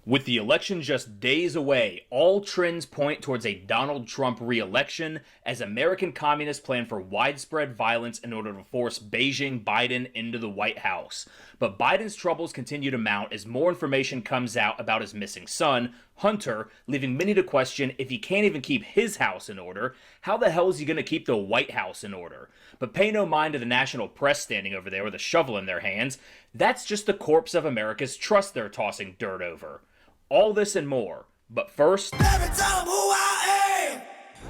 With the election just days away, all trends point towards a Donald Trump re-election as American communists plan for widespread violence in order to force Beijing Biden into the White House. But Biden's troubles continue to mount as more information comes out about his missing son, Hunter, leaving many to question if he can't even keep his house in order, how the hell is he going to keep the White House in order? But pay no mind to the national press standing over there with a shovel in their hands. That's just the corpse of America's trust they're tossing dirt over. All this and more. But first, Never tell them who I am.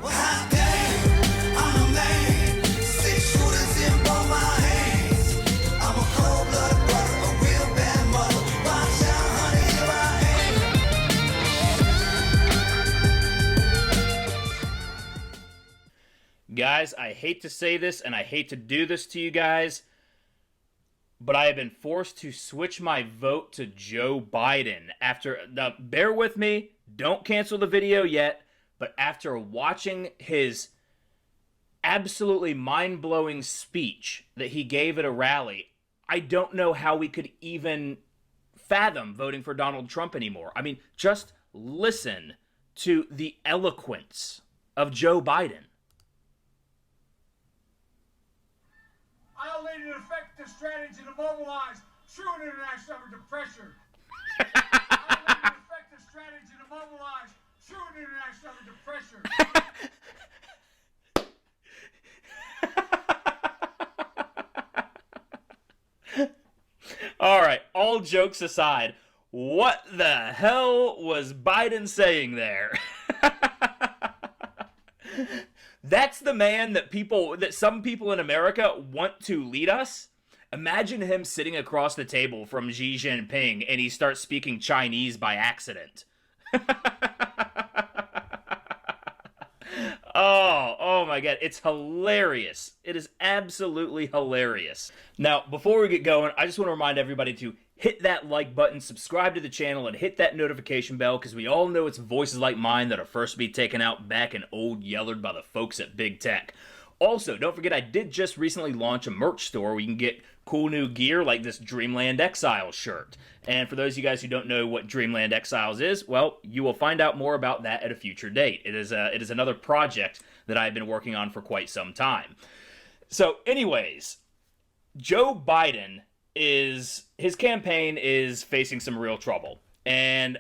Well, I came. I'm a man. 6 shooters in both my hands. I'm a cold-blooded brother, a real bad mother. Watch out, honey, here I am. guys, I hate to say this and I hate to do this to you guys, but I have been forced to switch my vote to Joe Biden now, bear with me, don't cancel the video yet, but after watching his absolutely mind-blowing speech that he gave at a rally, I don't know how we could even fathom voting for Donald Trump anymore. I mean, just listen to the eloquence of Joe Biden. I'll lead an effective strategy to mobilize true international effort to pressure. I'll lead an effective strategy to mobilize true international effort to pressure. All right, all jokes aside, what the hell was Biden saying there? That's the man that some people in America want to lead us. Imagine him sitting across the table from Xi Jinping and he starts speaking Chinese by accident. Oh my god, it's hilarious. It is absolutely hilarious. Now, before we get going, I just want to remind everybody to hit that like button, subscribe to the channel, and hit that notification bell, because we all know it's voices like mine that are first to be taken out back in old Yellard by the folks at Big Tech. Also, don't forget I did just recently launch a merch store where you can get cool new gear like this Dreamland Exiles shirt. And for those of you guys who don't know what Dreamland Exiles is, well, you will find out more about that at a future date. It is another project that I've been working on for quite some time. So anyways, Joe Biden his campaign is facing some real trouble. And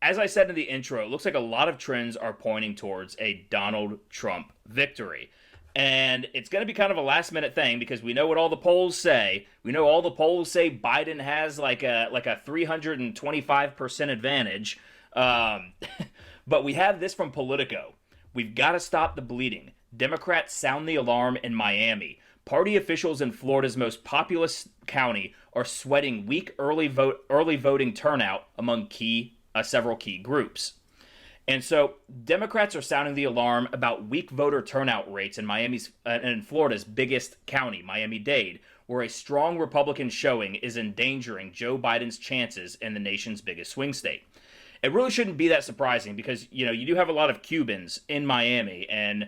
as I said in the intro, it looks like a lot of trends are pointing towards a Donald Trump victory. And it's going to be kind of a last-minute thing because we know what all the polls say. We know all the polls say Biden has like a 325% advantage. But we have this from Politico. We've got to stop the bleeding. Democrats sound the alarm in Miami. Party officials in Florida's most populous county are sweating weak early voting turnout among several key groups. And so Democrats are sounding the alarm about weak voter turnout rates in Florida's biggest county, Miami-Dade, where a strong Republican showing is endangering Joe Biden's chances in the nation's biggest swing state. It really shouldn't be that surprising because, you do have a lot of Cubans in Miami, and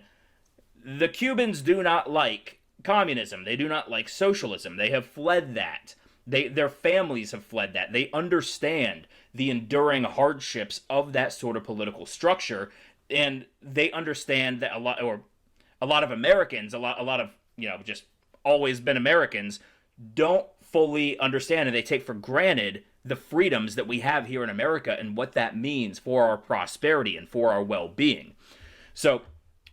the Cubans do not like communism. They do not like socialism. They have fled that. Their families have fled that. They understand the enduring hardships of that sort of political structure, and they understand that a lot of Americans, a lot of just always been Americans, don't fully understand, and they take for granted the freedoms that we have here in America and what that means for our prosperity and for our well-being. So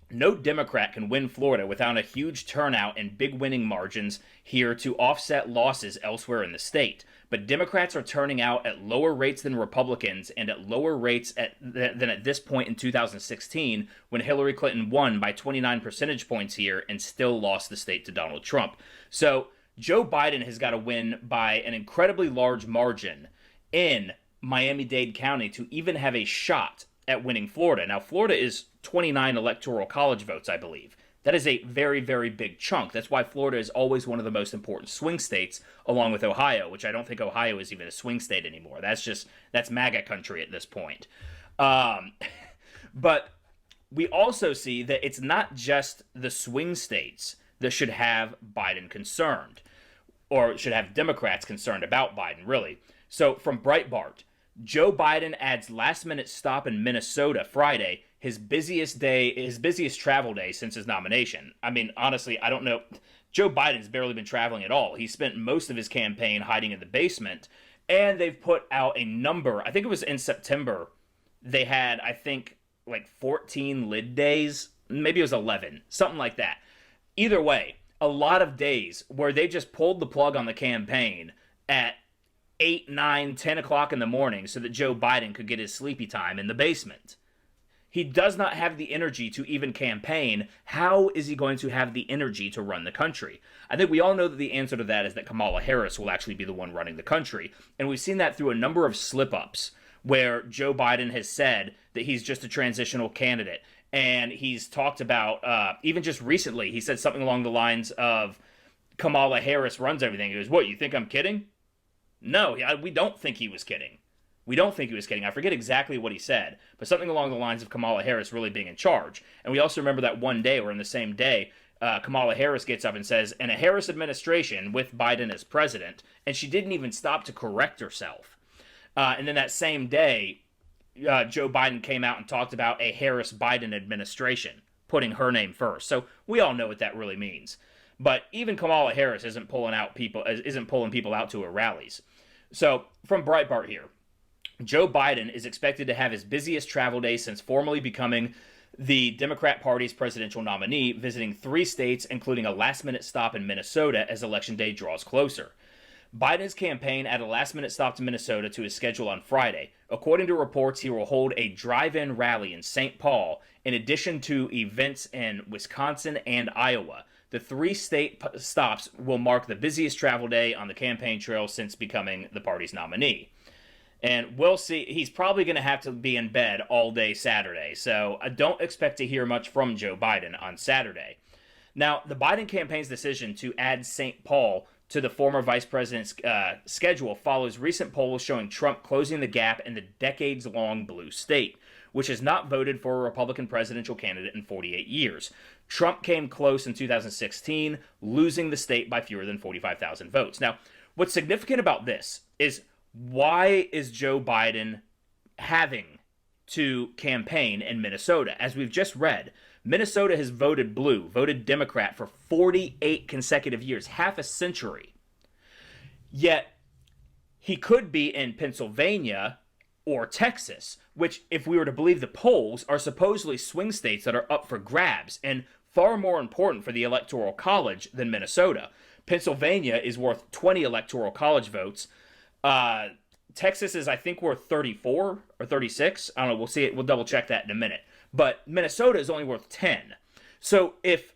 no Democrat can win Florida without a huge turnout and big winning margins here to offset losses elsewhere in the state. But Democrats are turning out at lower rates than Republicans and at lower rates than at this point in 2016 when Hillary Clinton won by 29 percentage points here and still lost the state to Donald Trump. So Joe Biden has got to win by an incredibly large margin in Miami-Dade County to even have a shot at winning Florida. Now, Florida is 29 electoral college votes, I believe. That is a very, very big chunk. That's why Florida is always one of the most important swing states, along with Ohio, which I don't think Ohio is even a swing state anymore. That's MAGA country at this point. But we also see that it's not just the swing states that should have Biden concerned, or should have Democrats concerned about Biden, really. So from Breitbart, Joe Biden adds last-minute stop in Minnesota Friday, his busiest travel day since his nomination. I mean, honestly, I don't know. Joe Biden's barely been traveling at all. He spent most of his campaign hiding in the basement, and they've put out a number. I think it was in September. They had, I think, like 14 lid days. Maybe it was 11, something like that. Either way, a lot of days where they just pulled the plug on the campaign at 8, 9, 10 o'clock in the morning so that Joe Biden could get his sleepy time in the basement. He does not have the energy to even campaign. How is he going to have the energy to run the country? I think we all know that the answer to that is that Kamala Harris will actually be the one running the country. And we've seen that through a number of slip-ups where Joe Biden has said that he's just a transitional candidate. And he's talked about, even just recently, he said something along the lines of Kamala Harris runs everything. He goes, what, you think I'm kidding? No, we don't think he was kidding. We don't think he was kidding. I forget exactly what he said, but something along the lines of Kamala Harris really being in charge. And we also remember that one day, or in the same day, Kamala Harris gets up and says, in a Harris administration with Biden as president, and she didn't even stop to correct herself. And then that same day, Joe Biden came out and talked about a Harris-Biden administration, putting her name first. So we all know what that really means. But even Kamala Harris isn't pulling people out to her rallies. So from Breitbart here, Joe Biden is expected to have his busiest travel day since formally becoming the Democrat Party's presidential nominee, visiting 3 states, including a last-minute stop in Minnesota as Election Day draws closer. Biden's campaign added a last-minute stop to Minnesota to his schedule on Friday. According to reports, he will hold a drive-in rally in St. Paul, in addition to events in Wisconsin and Iowa. The 3 state stops will mark the busiest travel day on the campaign trail since becoming the party's nominee. And we'll see. He's probably going to have to be in bed all day Saturday, so I don't expect to hear much from Joe Biden on Saturday. Now, the Biden campaign's decision to add St. Paul to the former vice president's schedule follows recent polls showing Trump closing the gap in the decades-long blue state, which has not voted for a Republican presidential candidate in 48 years. Trump came close in 2016, losing the state by fewer than 45,000 votes. Now, what's significant about this is, why is Joe Biden having to campaign in Minnesota? As we've just read, Minnesota has voted blue, voted Democrat for 48 consecutive years, half a century. Yet, he could be in Pennsylvania or Texas, which, if we were to believe the polls, are supposedly swing states that are up for grabs and far more important for the Electoral College than Minnesota. Pennsylvania is worth 20 Electoral College votes. Texas is, I think, worth 34 or 36. I don't know. We'll see it. We'll double check that in a minute. But Minnesota is only worth 10. So if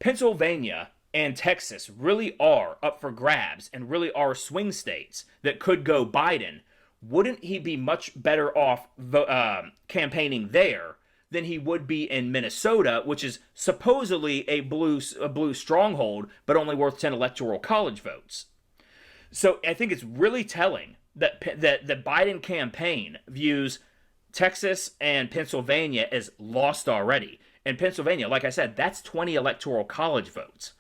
Pennsylvania and Texas really are up for grabs and really are swing states that could go Biden, wouldn't he be much better off campaigning there than he would be in Minnesota, which is supposedly a blue stronghold, but only worth 10 Electoral College votes? So I think it's really telling that the Biden campaign views Texas and Pennsylvania as lost already. And Pennsylvania, like I said, that's 20 Electoral College votes.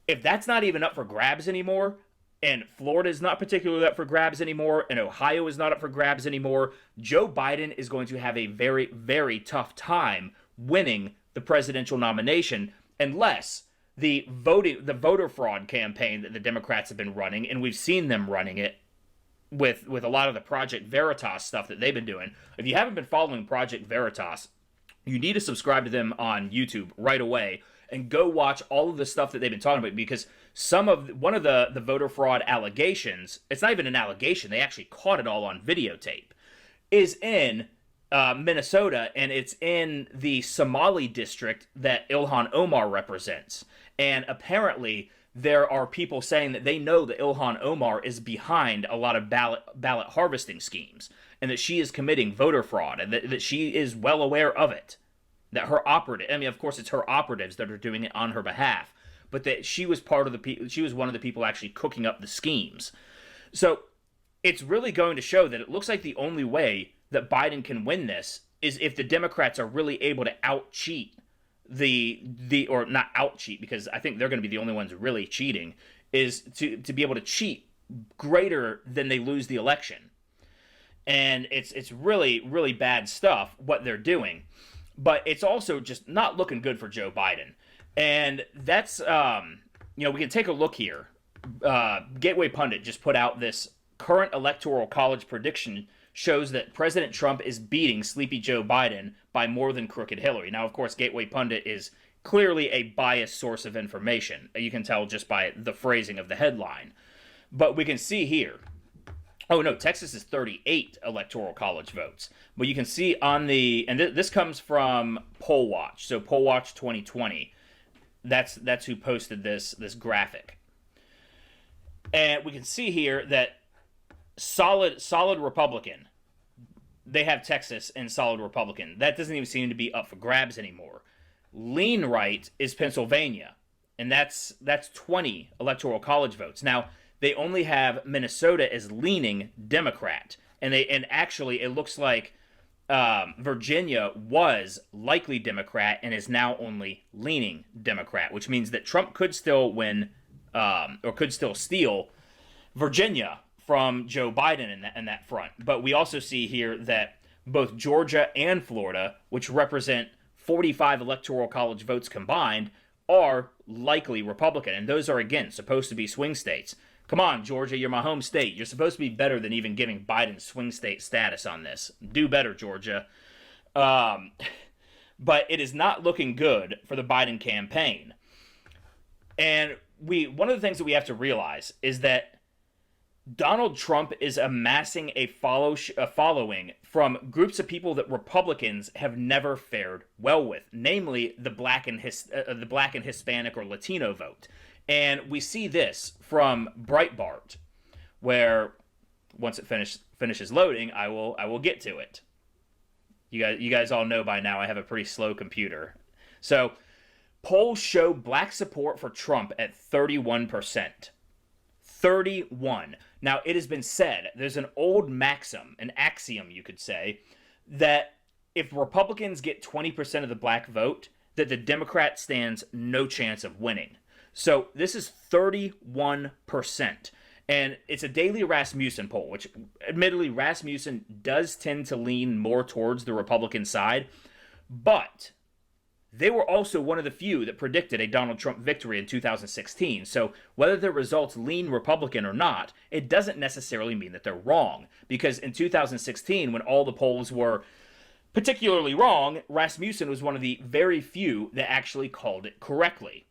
If that's not even up for grabs anymore, and Florida is not particularly up for grabs anymore, and Ohio is not up for grabs anymore, Joe Biden is going to have a very, very tough time winning the presidential nomination unless the voter fraud campaign that the Democrats have been running, and we've seen them running it with a lot of the Project Veritas stuff that they've been doing. If you haven't been following Project Veritas, you need to subscribe to them on YouTube right away and go watch all of the stuff that they've been talking about, because one of the voter fraud allegations, it's not even an allegation, they actually caught it all on videotape, is in Minnesota, and it's in the Somali district that Ilhan Omar represents. And apparently there are people saying that they know that Ilhan Omar is behind a lot of ballot harvesting schemes, and that she is committing voter fraud, and that she is well aware of it. That her of course it's her operatives that are doing it on her behalf, but that she was one of the people actually cooking up the schemes. So it's really going to show that it looks like the only way that Biden can win this is if the Democrats are really able to out-cheat or not out-cheat, because I think they're going to be the only ones really cheating, is to be able to cheat greater than they lose the election. And it's really, really bad stuff, what they're doing. But it's also just not looking good for Joe Biden. And that's, we can take a look here. Gateway Pundit just put out this current electoral college prediction shows that President Trump is beating Sleepy Joe Biden by more than crooked Hillary. Now, of course, Gateway Pundit is clearly a biased source of information. You can tell just by the phrasing of the headline. But we can see here. Oh, no, Texas is 38 electoral college votes. But you can see on the, and this comes from Poll Watch. So Poll Watch 2020. That's who posted this graphic. And we can see here that solid Republican. They have Texas and solid Republican. That doesn't even seem to be up for grabs anymore. Lean right is Pennsylvania, and that's 20 electoral college votes. Now, they only have Minnesota as leaning Democrat, and actually it looks like Virginia was likely Democrat and is now only leaning Democrat, which means that Trump could still win or could still steal Virginia from Joe Biden in that front. But we also see here that both Georgia and Florida, which represent 45 electoral college votes combined, are likely Republican. And those are, again, supposed to be swing states. Come on, Georgia, you're my home state. You're supposed to be better than even giving Biden swing state status on this. Do better, Georgia. But it is not looking good for the Biden campaign. And one of the things that we have to realize is that Donald Trump is amassing a following from groups of people that Republicans have never fared well with, namely the black and Hispanic or Latino vote. And we see this from Breitbart, where once it finishes loading, I will get to it. You guys all know by now I have a pretty slow computer. So polls show black support for Trump at 31%. 31. Now, it has been said, there's an old maxim, an axiom, you could say, that if Republicans get 20% of the black vote, that the Democrat stands no chance of winning. So this is 31%. And it's a daily Rasmussen poll, which admittedly Rasmussen does tend to lean more towards the Republican side, but they were also one of the few that predicted a Donald Trump victory in 2016. So whether the results lean Republican or not, it doesn't necessarily mean that they're wrong. Because in 2016, when all the polls were particularly wrong, Rasmussen was one of the very few that actually called it correctly.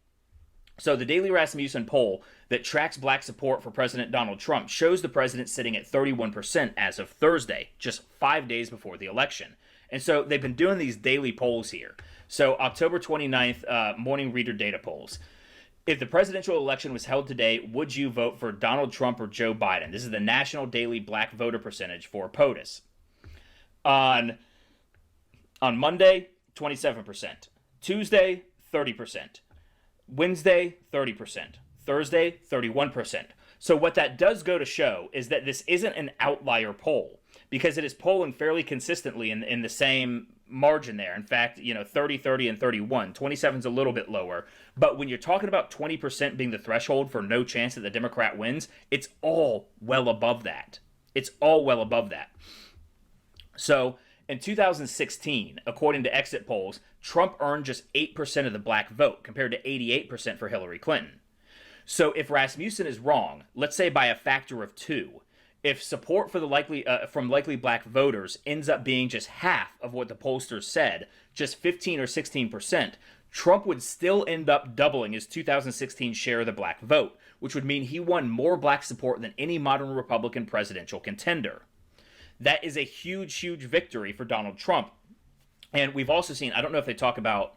So the daily Rasmussen poll that tracks black support for President Donald Trump shows the president sitting at 31% as of Thursday, just 5 days before the election. And so they've been doing these daily polls here. So October 29th, morning reader data polls. If the presidential election was held today, would you vote for Donald Trump or Joe Biden? This is the national daily black voter percentage for POTUS. On Monday, 27%. Tuesday, 30%. Wednesday, 30%. Thursday, 31%. So what that does go to show is that this isn't an outlier poll, because it is polling fairly consistently in the same margin there. In fact, 30, 30, and 31. 27 is a little bit lower. But when you're talking about 20% being the threshold for no chance that the Democrat wins, it's all well above that. It's all well above that. So in 2016, according to exit polls, Trump earned just 8% of the black vote compared to 88% for Hillary Clinton. So if Rasmussen is wrong, let's say by a factor of 2, if support for the from likely black voters ends up being just half of what the pollsters said, just 15 or 16%, Trump would still end up doubling his 2016 share of the black vote, which would mean he won more black support than any modern Republican presidential contender. That is a huge, huge victory for Donald Trump. And we've also seen, I don't know if they talk about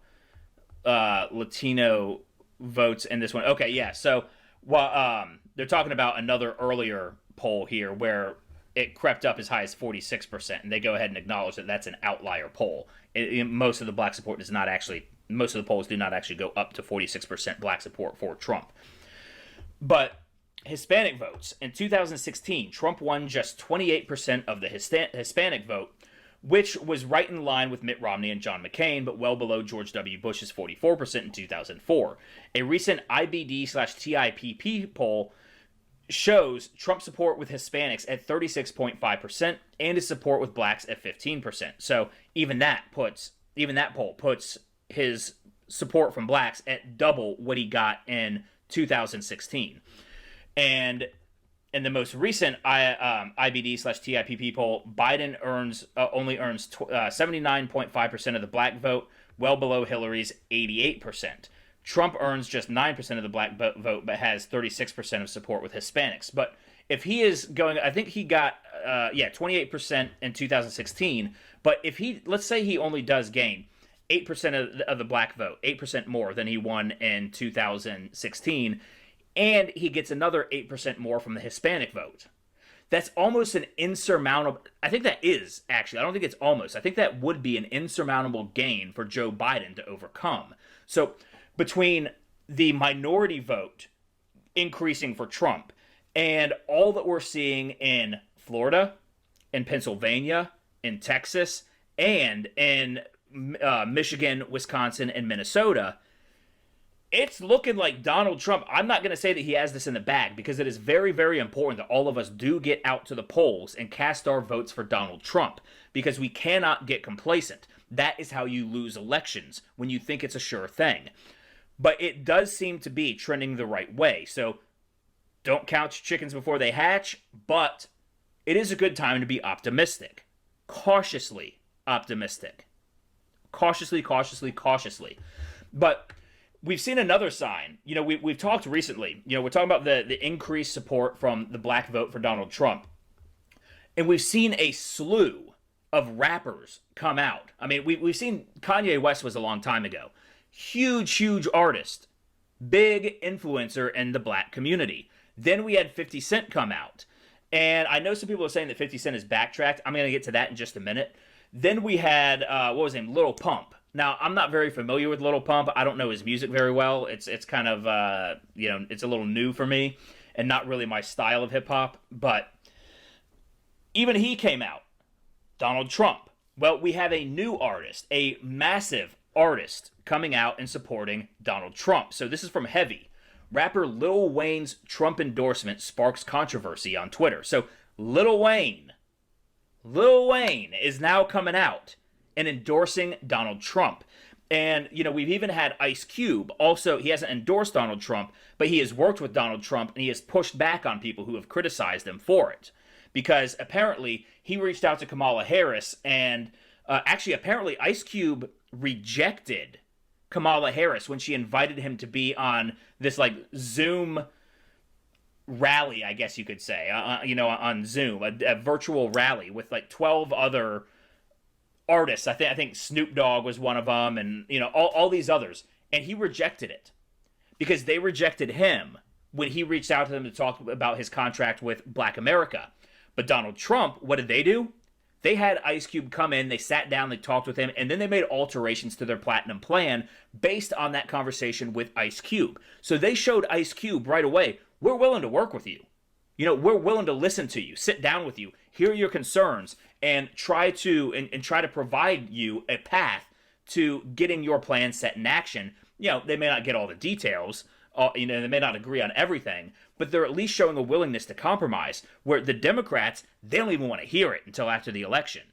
Latino votes in this one. Okay, yeah. So they're talking about another earlier poll here where it crept up as high as 46%, and they go ahead and acknowledge that that's an outlier poll. Most of the black support does not actually, most of the polls do not actually go up to 46% black support for Trump. But Hispanic votes, in 2016, Trump won just 28% of the Hispanic vote, which was right in line with Mitt Romney and John McCain, but well below George W. Bush's 44% in 2004. A recent IBD/TIPP poll shows Trump's support with Hispanics at 36.5% and his support with blacks at 15%. So even that poll puts his support from blacks at double what he got in 2016. And in the most recent IBD/TIPP poll, Biden only earns 79.5% of the black vote, well below Hillary's 88%. Trump earns just 9% of the black vote, but has 36% of support with Hispanics. But if he is going, I think he got 28% in 2016. But if let's say he only does gain 8% of the black vote, 8% more than he won in 2016, and he gets another 8% more from the Hispanic vote. That's almost an insurmountable. I think that is, actually. I don't think it's almost. I think that would be an insurmountable gain for Joe Biden to overcome. So between the minority vote increasing for Trump and all that we're seeing in Florida, in Pennsylvania, in Texas, and in Michigan, Wisconsin, and Minnesota, it's looking like Donald Trump. I'm not going to say that he has this in the bag, because it is very, very important that all of us do get out to the polls and cast our votes for Donald Trump, because we cannot get complacent. That is how you lose elections, when you think it's a sure thing. But it does seem to be trending the right way. So don't count your chickens before they hatch, but it is a good time to be optimistic. Cautiously optimistic. Cautiously. But we've seen another sign. We've talked recently. We're talking about the increased support from the black vote for Donald Trump. And we've seen a slew of rappers come out. I mean, we've seen Kanye West was a long time ago. Huge artist. Big influencer in the black community. Then we had 50 Cent come out. And I know some people are saying that 50 Cent is backtracked. I'm going to get to that in just a minute. Then we had, what was his name? Lil Pump. Now, I'm not very familiar with Lil Pump. I don't know his music very well. It's kind of, it's a little new for me and not really my style of hip-hop. But even he came out. Donald Trump. Well, we have a new artist, a massive artist coming out and supporting Donald Trump. So this is from Revved. Rapper Lil Wayne's Trump endorsement sparks controversy on Twitter. So Lil Wayne is now coming out and endorsing Donald Trump. And, we've even had Ice Cube. Also, he hasn't endorsed Donald Trump, but he has worked with Donald Trump, and he has pushed back on people who have criticized him for it. Because apparently he reached out to Kamala Harris, and apparently Ice Cube rejected Kamala Harris when she invited him to be on this Zoom rally, I guess you could say, on Zoom, a virtual rally with 12 other artists. I think Snoop Dogg was one of them, and all these others, and he rejected it because they rejected him when he reached out to them to talk about his contract with Black America. But Donald Trump, what did they do? They had Ice Cube come in, they sat down, they talked with him, and then they made alterations to their platinum plan based on that conversation with Ice Cube. So they showed Ice Cube right away, we're willing to work with you. We're willing to listen to you, sit down with you, hear your concerns, and try to provide you a path to getting your plan set in action. They may not get all the details, they may not agree on everything, but they're at least showing a willingness to compromise, where the Democrats, they don't even want to hear it until after the election.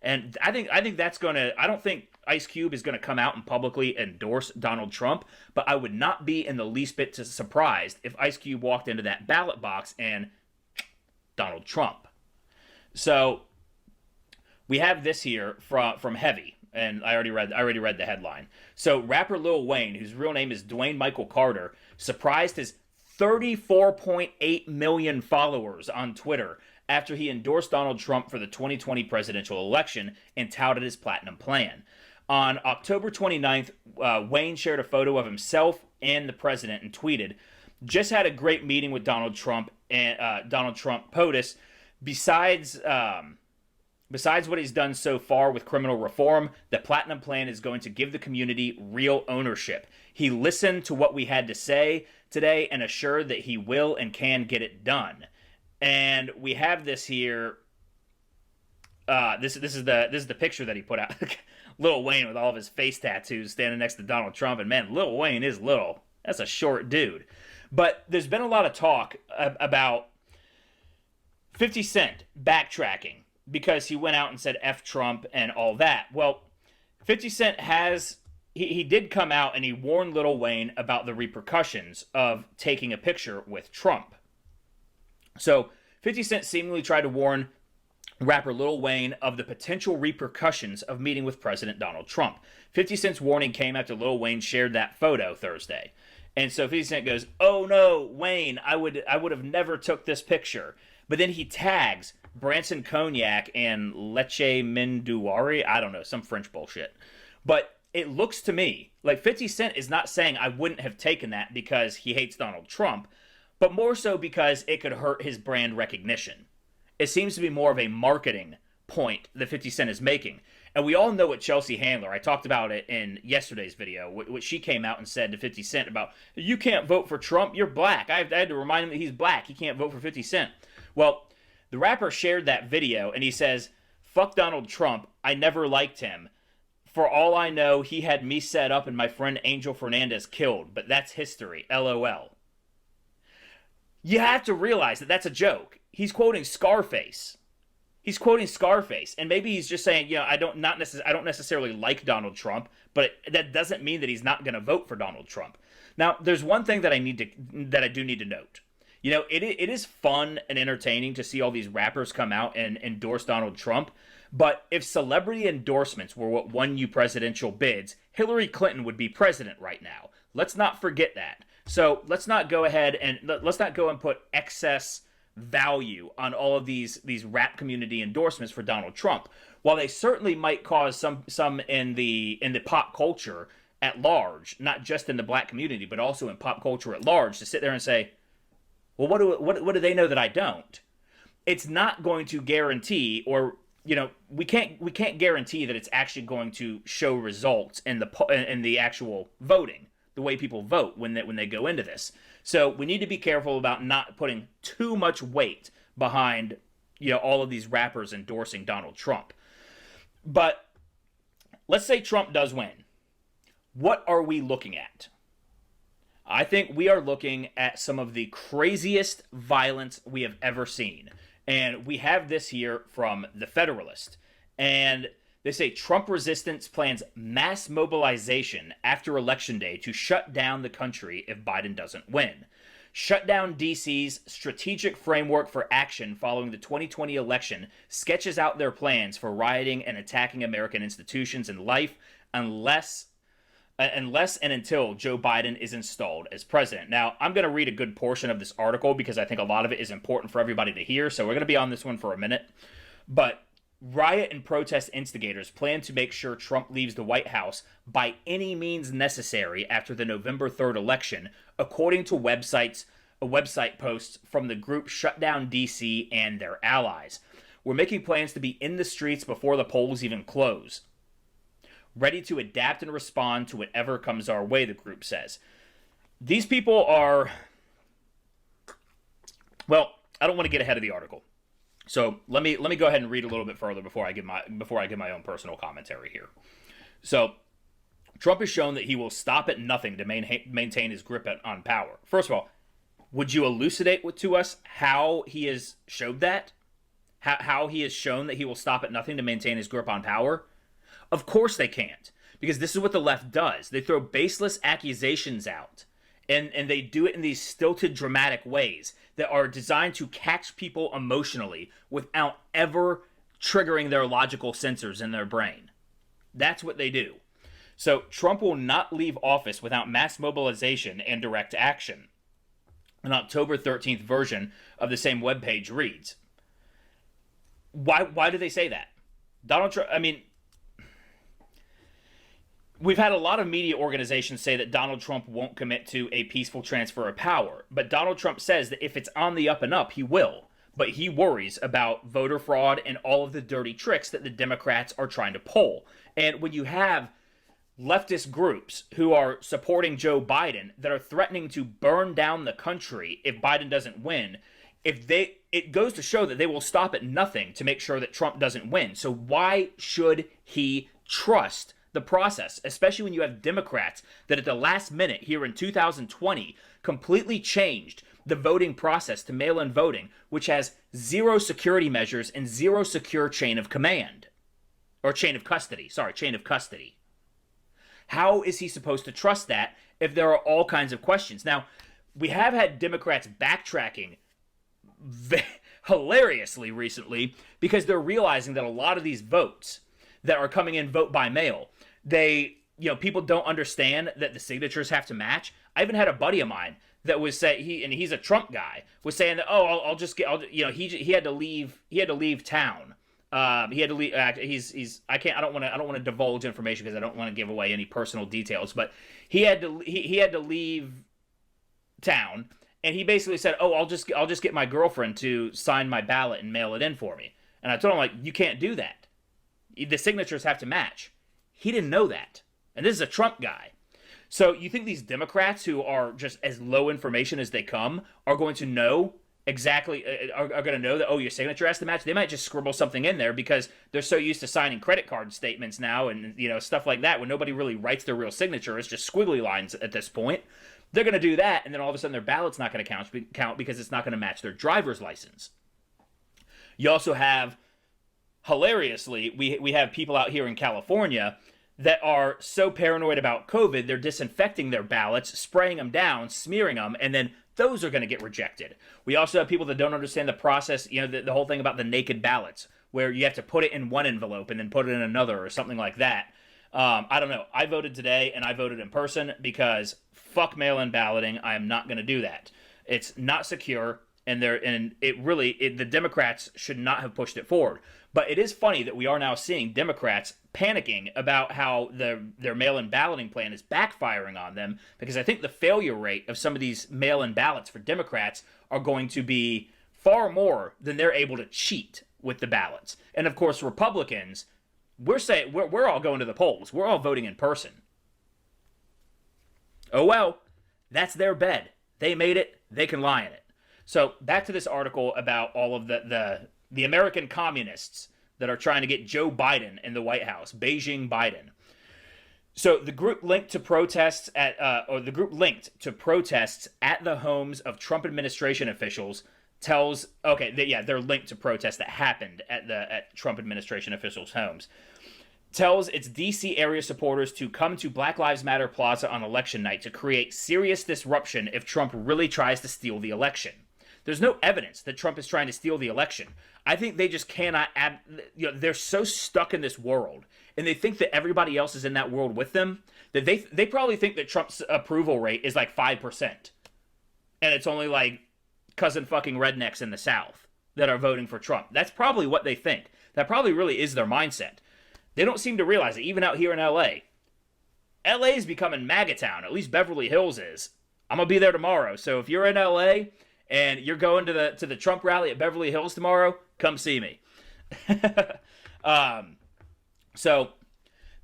And I think that's going to, I don't think Ice Cube is going to come out and publicly endorse Donald Trump, but I would not be in the least bit surprised if Ice Cube walked into that ballot box and Donald Trump. So we have this here from Revved, and I already read the headline. So rapper Lil Wayne, whose real name is Dwayne Michael Carter, surprised his 34.8 million followers on Twitter after he endorsed Donald Trump for the 2020 presidential election and touted his platinum plan. On October 29th, Wayne shared a photo of himself and the president and tweeted, "Just had a great meeting with Donald Trump and Donald Trump POTUS. Besides what he's done so far with criminal reform, the platinum plan is going to give the community real ownership. He listened to what we had to say today and assured that he will and can get it done." And we have this here. This is the picture that he put out. Lil Wayne with all of his face tattoos standing next to Donald Trump, and man, Lil Wayne is little. That's a short dude. But there's been a lot of talk about 50 Cent backtracking because he went out and said F Trump and all that. Well, 50 Cent has, he did come out and he warned Lil Wayne about the repercussions of taking a picture with Trump. So 50 Cent seemingly tried to warn rapper Lil Wayne of the potential repercussions of meeting with President Donald Trump. 50 Cent's warning came after Lil Wayne shared that photo Thursday. And so 50 Cent goes, "Oh no, Wayne, I would have never took this picture." But then he tags Branson Cognac and Leche Menduari. I don't know, some French bullshit. But it looks to me like 50 Cent is not saying I wouldn't have taken that because he hates Donald Trump, but more so because it could hurt his brand recognition. It seems to be more of a marketing point that 50 Cent is making. And we all know what Chelsea Handler, I talked about it in yesterday's video, what she came out and said to 50 Cent about, you can't vote for Trump, you're black. I had to remind him that he's black, he can't vote for 50 Cent. Well, the rapper shared that video and he says, "Fuck Donald Trump, I never liked him. For all I know, he had me set up and my friend Angel Fernandez killed, but that's history, LOL." You have to realize that that's a joke. He's quoting Scarface. He's quoting Scarface, and maybe he's just saying, you know, I don't necessarily like Donald Trump, but that doesn't mean that he's not going to vote for Donald Trump. Now, there's one thing that I do need to note. You know, it is fun and entertaining to see all these rappers come out and endorse Donald Trump, but if celebrity endorsements were what won you presidential bids, Hillary Clinton would be president right now. Let's not forget that. So let's not go and put excess value on all of these rap community endorsements for Donald Trump. While they certainly might cause some in the pop culture at large, not just in the black community, but also in pop culture at large, to sit there and say, well, what do they know that I don't? It's not going to guarantee, or you know, we can't guarantee that it's actually going to show results in the actual voting, the way people vote when they go into this. So we need to be careful about not putting too much weight behind, you know, all of these rappers endorsing Donald Trump. But let's say Trump does win. What are we looking at? I think we are looking at some of the craziest violence we have ever seen. And we have this here from The Federalist. And they say Trump resistance plans mass mobilization after Election Day to shut down the country if Biden doesn't win. Shut down DC's strategic framework for action following the 2020 election sketches out their plans for rioting and attacking American institutions and life unless and until Joe Biden is installed as president. Now, I'm going to read a good portion of this article because I think a lot of it is important for everybody to hear, so we're going to be on this one for a minute. But riot and protest instigators plan to make sure Trump leaves the White House by any means necessary after the November 3rd election, according to website posts from the group Shutdown DC and their allies. We're making plans to be in the streets before the polls even close, ready to adapt and respond to whatever comes our way, the group says. These people are, well, I don't want to get ahead of the article. So let me go ahead and read a little bit further before I give my own personal commentary here. So Trump has shown that he will stop at nothing to maintain his grip on power. First of all, would you elucidate to us how he has showed that? How he has shown that he will stop at nothing to maintain his grip on power? Of course they can't, because this is what the left does. They throw baseless accusations out, and they do it in these stilted, dramatic ways that are designed to catch people emotionally without ever triggering their logical sensors in their brain. That's what they do. So Trump will not leave office without mass mobilization and direct action. An October 13th version of the same webpage reads, Why do they say that? Donald Trump, I mean, we've had a lot of media organizations say that Donald Trump won't commit to a peaceful transfer of power, but Donald Trump says that if it's on the up and up, he will. But he worries about voter fraud and all of the dirty tricks that the Democrats are trying to pull. And when you have leftist groups who are supporting Joe Biden that are threatening to burn down the country if Biden doesn't win, it goes to show that they will stop at nothing to make sure that Trump doesn't win. So why should he trust the process, especially when you have Democrats that at the last minute here in 2020 completely changed the voting process to mail-in voting, which has zero security measures and zero secure chain of command. Or chain of custody. Sorry, chain of custody. How is he supposed to trust that if there are all kinds of questions? Now, we have had Democrats backtracking hilariously recently because they're realizing that a lot of these votes that are coming in vote by mail, people don't understand that the signatures have to match. I even had a buddy of mine that was he's a Trump guy, was saying that, he had to leave town. He had to leave. I don't want to divulge information because I don't want to give away any personal details. But he had to leave town, and he basically said, "Oh, I'll just get my girlfriend to sign my ballot and mail it in for me." And I told him, like, you can't do that. The signatures have to match. He didn't know that, and this is a Trump guy. So you think these Democrats who are just as low information as they come are going to know exactly, are going to know that, oh, your signature has to match? They might just scribble something in there because they're so used to signing credit card statements now and, stuff like that when nobody really writes their real signature. It's just squiggly lines at this point. They're going to do that, and then all of a sudden their ballot's not going to count because it's not going to match their driver's license. You also have, hilariously, we have people out here in California that are so paranoid about COVID, they're disinfecting their ballots, spraying them down, smearing them, and then those are going to get rejected. We also have people that don't understand the process, the whole thing about the naked ballots, where you have to put it in one envelope and then put it in another or something like that. I don't know. I voted today, and I voted in person because fuck mail-in balloting. I am not going to do that. It's not secure, and the Democrats should not have pushed it forward. But it is funny that we are now seeing Democrats panicking about how their mail-in balloting plan is backfiring on them, because I think the failure rate of some of these mail-in ballots for Democrats are going to be far more than they're able to cheat with the ballots. And of course, Republicans, we're all going to the polls. We're all voting in person. Oh well, that's their bed. They made it. They can lie in it. So back to this article about all of the American communists that are trying to get Joe Biden in the White House, Beijing Biden. So the group linked to protests at the homes of Trump administration officials they're linked to protests that happened at Trump administration officials' homes. Tells its DC area supporters to come to Black Lives Matter Plaza on election night to create serious disruption if Trump really tries to steal the election. There's no evidence that Trump is trying to steal the election. I think they just cannot they're so stuck in this world, and they think that everybody else is in that world with them, that they probably think that Trump's approval rate is like 5%. And it's only like cousin fucking rednecks in the South that are voting for Trump. That's probably what they think. That probably really is their mindset. They don't seem to realize it, even out here in LA. LA is becoming MAGA town. At least Beverly Hills is. I'm going to be there tomorrow. So if you're in LA and you're going to the Trump rally at Beverly Hills tomorrow, come see me. So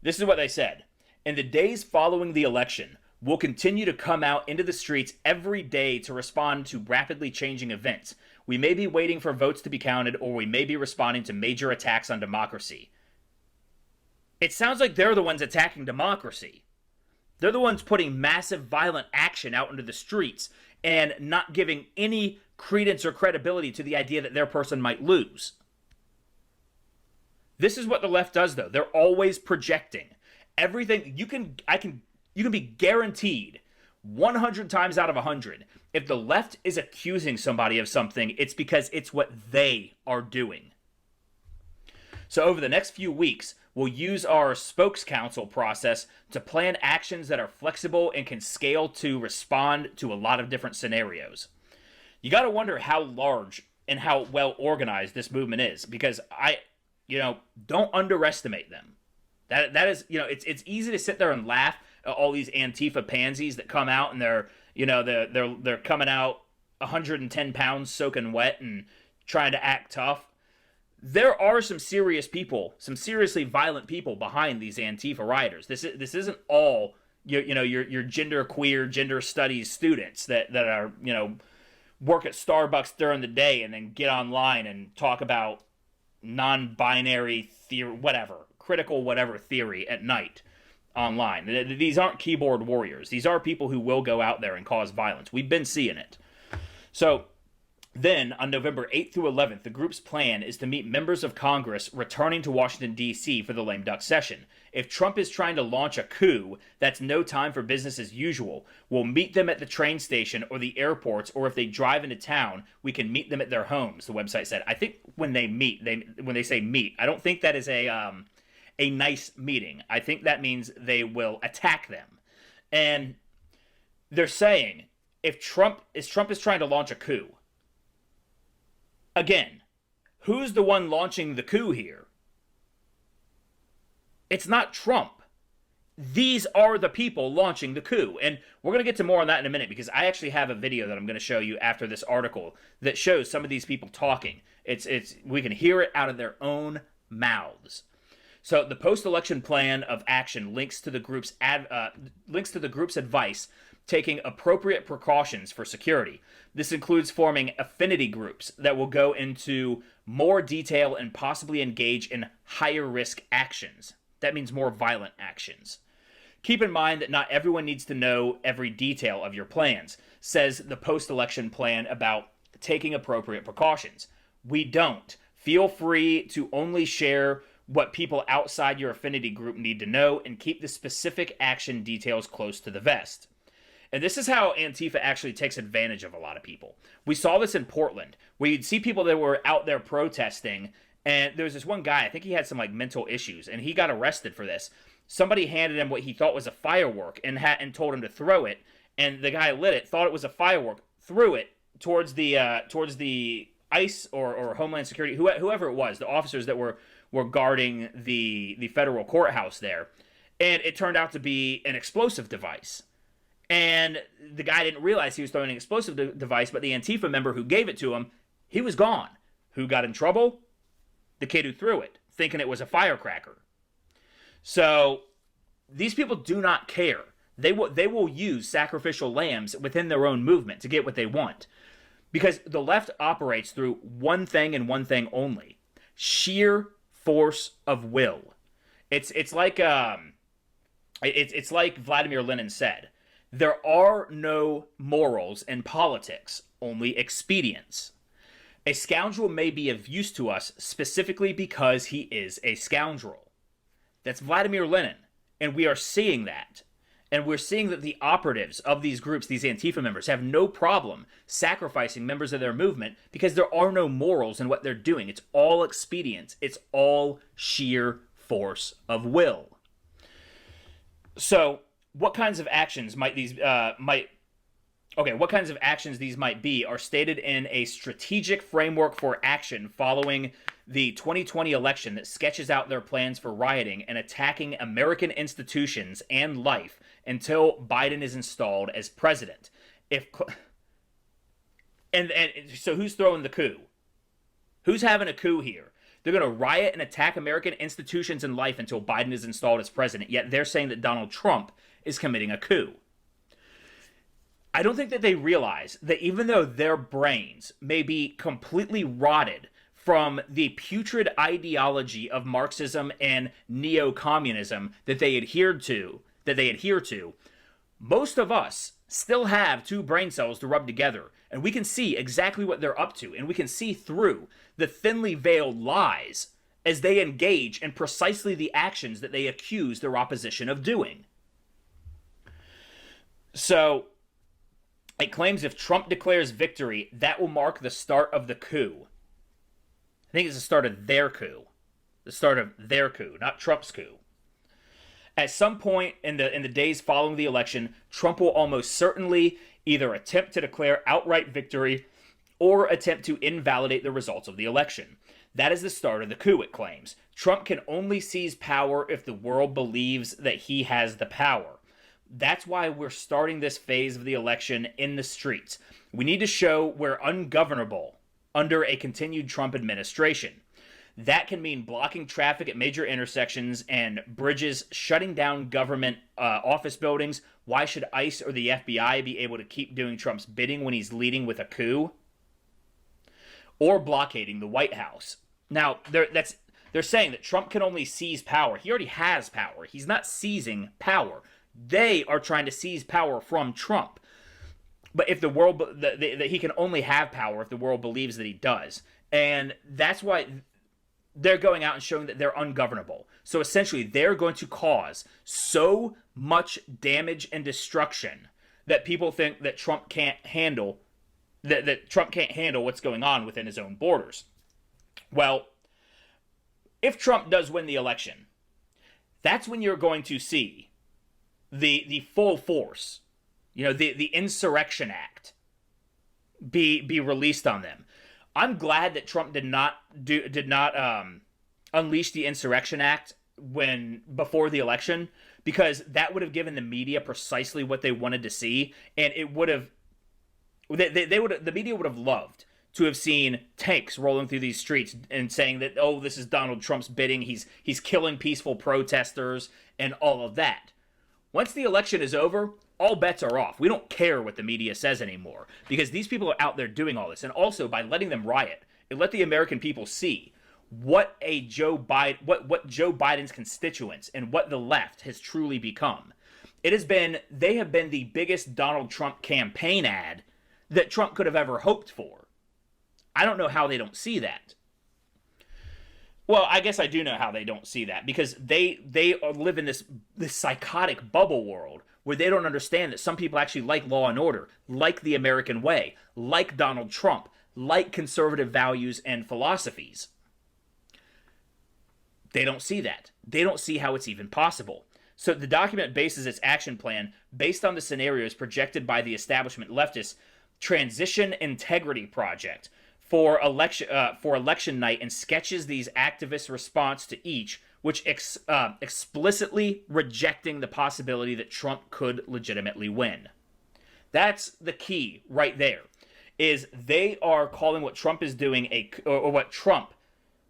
this is what they said. In the days following the election, we'll continue to come out into the streets every day to respond to rapidly changing events. We may be waiting for votes to be counted, or we may be responding to major attacks on democracy. It sounds like they're the ones attacking democracy. They're the ones putting massive violent action out into the streets and not giving any credence or credibility to the idea that their person might lose. This is what the left does, though. They're always projecting everything. You can be guaranteed 100 times out of 100, if the left is accusing somebody of something, it's because it's what they are doing. So over the next few weeks, we'll use our spokes council process to plan actions that are flexible and can scale to respond to a lot of different scenarios. You got to wonder how large and how well organized this movement is, because don't underestimate them. That is, it's easy to sit there and laugh at all these Antifa pansies that come out and they're coming out 110 pounds soaking wet and trying to act tough. There are some serious people, some seriously violent people behind these Antifa rioters. This isn't all your gender queer, gender studies students that are work at Starbucks during the day and then get online and talk about non-binary theory, critical whatever theory at night. online. These aren't keyboard warriors. These are people who will go out there and cause violence. We've been seeing it. So then, on November 8th through 11th, the group's plan is to meet members of Congress returning to Washington, D.C. for the lame duck session. If Trump is trying to launch a coup, that's no time for business as usual. We'll meet them at the train station or the airports, or if they drive into town, we can meet them at their homes, the website said. I think when they meet, when they say meet, I don't think that is a nice meeting. I think that means they will attack them. And they're saying, if Trump is trying to launch a coup, again, who's the one launching the coup here? It's not Trump. These are the people launching the coup. And we're going to get to more on that in a minute, because I actually have a video that I'm going to show you after this article that shows some of these people talking. We can hear it out of their own mouths. So the post-election plan of action links to the group's advice, taking appropriate precautions for security. This includes forming affinity groups that will go into more detail and possibly engage in higher risk actions. That means more violent actions. Keep in mind that not everyone needs to know every detail of your plans, says the post-election plan about taking appropriate precautions. We don't. Feel free to only share what people outside your affinity group need to know, and keep the specific action details close to the vest. And this is how Antifa actually takes advantage of a lot of people. We saw this in Portland, where you'd see people that were out there protesting, and there was this one guy, I think he had some mental issues, and he got arrested for this. Somebody handed him what he thought was a firework and told him to throw it, and the guy lit it, thought it was a firework, threw it towards the ICE or Homeland Security, whoever it was, the officers that were guarding the federal courthouse there, and it turned out to be an explosive device. And the guy didn't realize he was throwing an explosive device, but the Antifa member who gave it to him, he was gone. Who got in trouble? The kid who threw it, thinking it was a firecracker. So these people do not care. They will use sacrificial lambs within their own movement to get what they want. Because the left operates through one thing and one thing only: sheer force of will. It's like Vladimir Lenin said, there are no morals in politics, only expedience. A scoundrel may be of use to us specifically because he is a scoundrel. That's Vladimir Lenin, and we are seeing that. And we're seeing that the operatives of these groups, these Antifa members, have no problem sacrificing members of their movement because there are no morals in what they're doing. It's all expedience. It's all sheer force of will. So, what kinds of actions these might be are stated in a strategic framework for action following the 2020 election that sketches out their plans for rioting and attacking American institutions and life until Biden is installed as president. So who's throwing the coup? Who's having a coup here? They're going to riot and attack American institutions and life until Biden is installed as president, yet they're saying that Donald Trump is committing a coup. I don't think that they realize that even though their brains may be completely rotted from the putrid ideology of Marxism and neo-communism that they adhere to, most of us still have two brain cells to rub together, and we can see exactly what they're up to, and we can see through the thinly veiled lies as they engage in precisely the actions that they accuse their opposition of doing. So, it claims if Trump declares victory, that will mark the start of the coup. I think it's the start of their coup. The start of their coup, not Trump's coup. At some point in the days following the election, Trump will almost certainly either attempt to declare outright victory or attempt to invalidate the results of the election. That is the start of the coup, it claims. Trump can only seize power if the world believes that he has the power. That's why we're starting this phase of the election in the streets. We need to show we're ungovernable under a continued Trump administration. That can mean blocking traffic at major intersections and bridges, shutting down government office buildings. Why should ICE or the FBI be able to keep doing Trump's bidding when he's leading with a coup? Or blockading the White House. Now, They're saying that Trump can only seize power. He already has power. He's not seizing power. They are trying to seize power from Trump. But if the world, that he can only have power if the world believes that he does. And that's why they're going out and showing that they're ungovernable. So essentially, they're going to cause so much damage and destruction that people think that Trump can't handle, that Trump can't handle what's going on within his own borders. Well, if Trump does win the election, that's when you're going to see the full force, the Insurrection Act be released on them. I'm glad that Trump did not unleash the Insurrection Act before the election, because that would have given the media precisely what they wanted to see, and it would have the media would have loved to have seen tanks rolling through these streets and saying that, oh, this is Donald Trump's bidding, he's killing peaceful protesters and all of that. Once the election is over, all bets are off. We don't care what the media says anymore, because these people are out there doing all this. And also, by letting them riot, it let the American people see what Joe Biden's constituents and what the left has truly become. They have been the biggest Donald Trump campaign ad that Trump could have ever hoped for. I don't know how they don't see that. Well, I guess I do know how they don't see that, because they live in this psychotic bubble world where they don't understand that some people actually like law and order, like the American way, like Donald Trump, like conservative values and philosophies. They don't see that. They don't see how it's even possible. So the document bases its action plan based on the scenarios projected by the establishment leftists' Transition Integrity Project for election night, and sketches these activists' response to each, which explicitly rejecting the possibility that Trump could legitimately win. That's the key right there, is they are calling what Trump is doing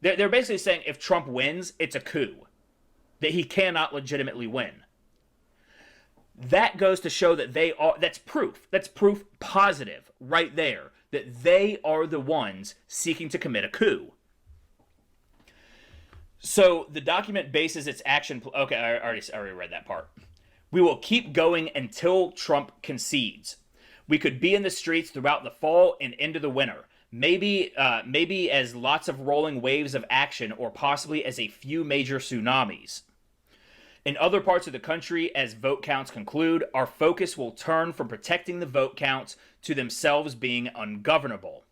they're basically saying if Trump wins, it's a coup, that he cannot legitimately win. That goes to show that that's proof positive right there, that they are the ones seeking to commit a coup. So the document bases its action. Okay, I already read that part. We will keep going until Trump concedes. We could be in the streets throughout the fall and into the winter. Maybe as lots of rolling waves of action, or possibly as a few major tsunamis. In other parts of the country, as vote counts conclude, our focus will turn from protecting the vote counts to themselves being ungovernable.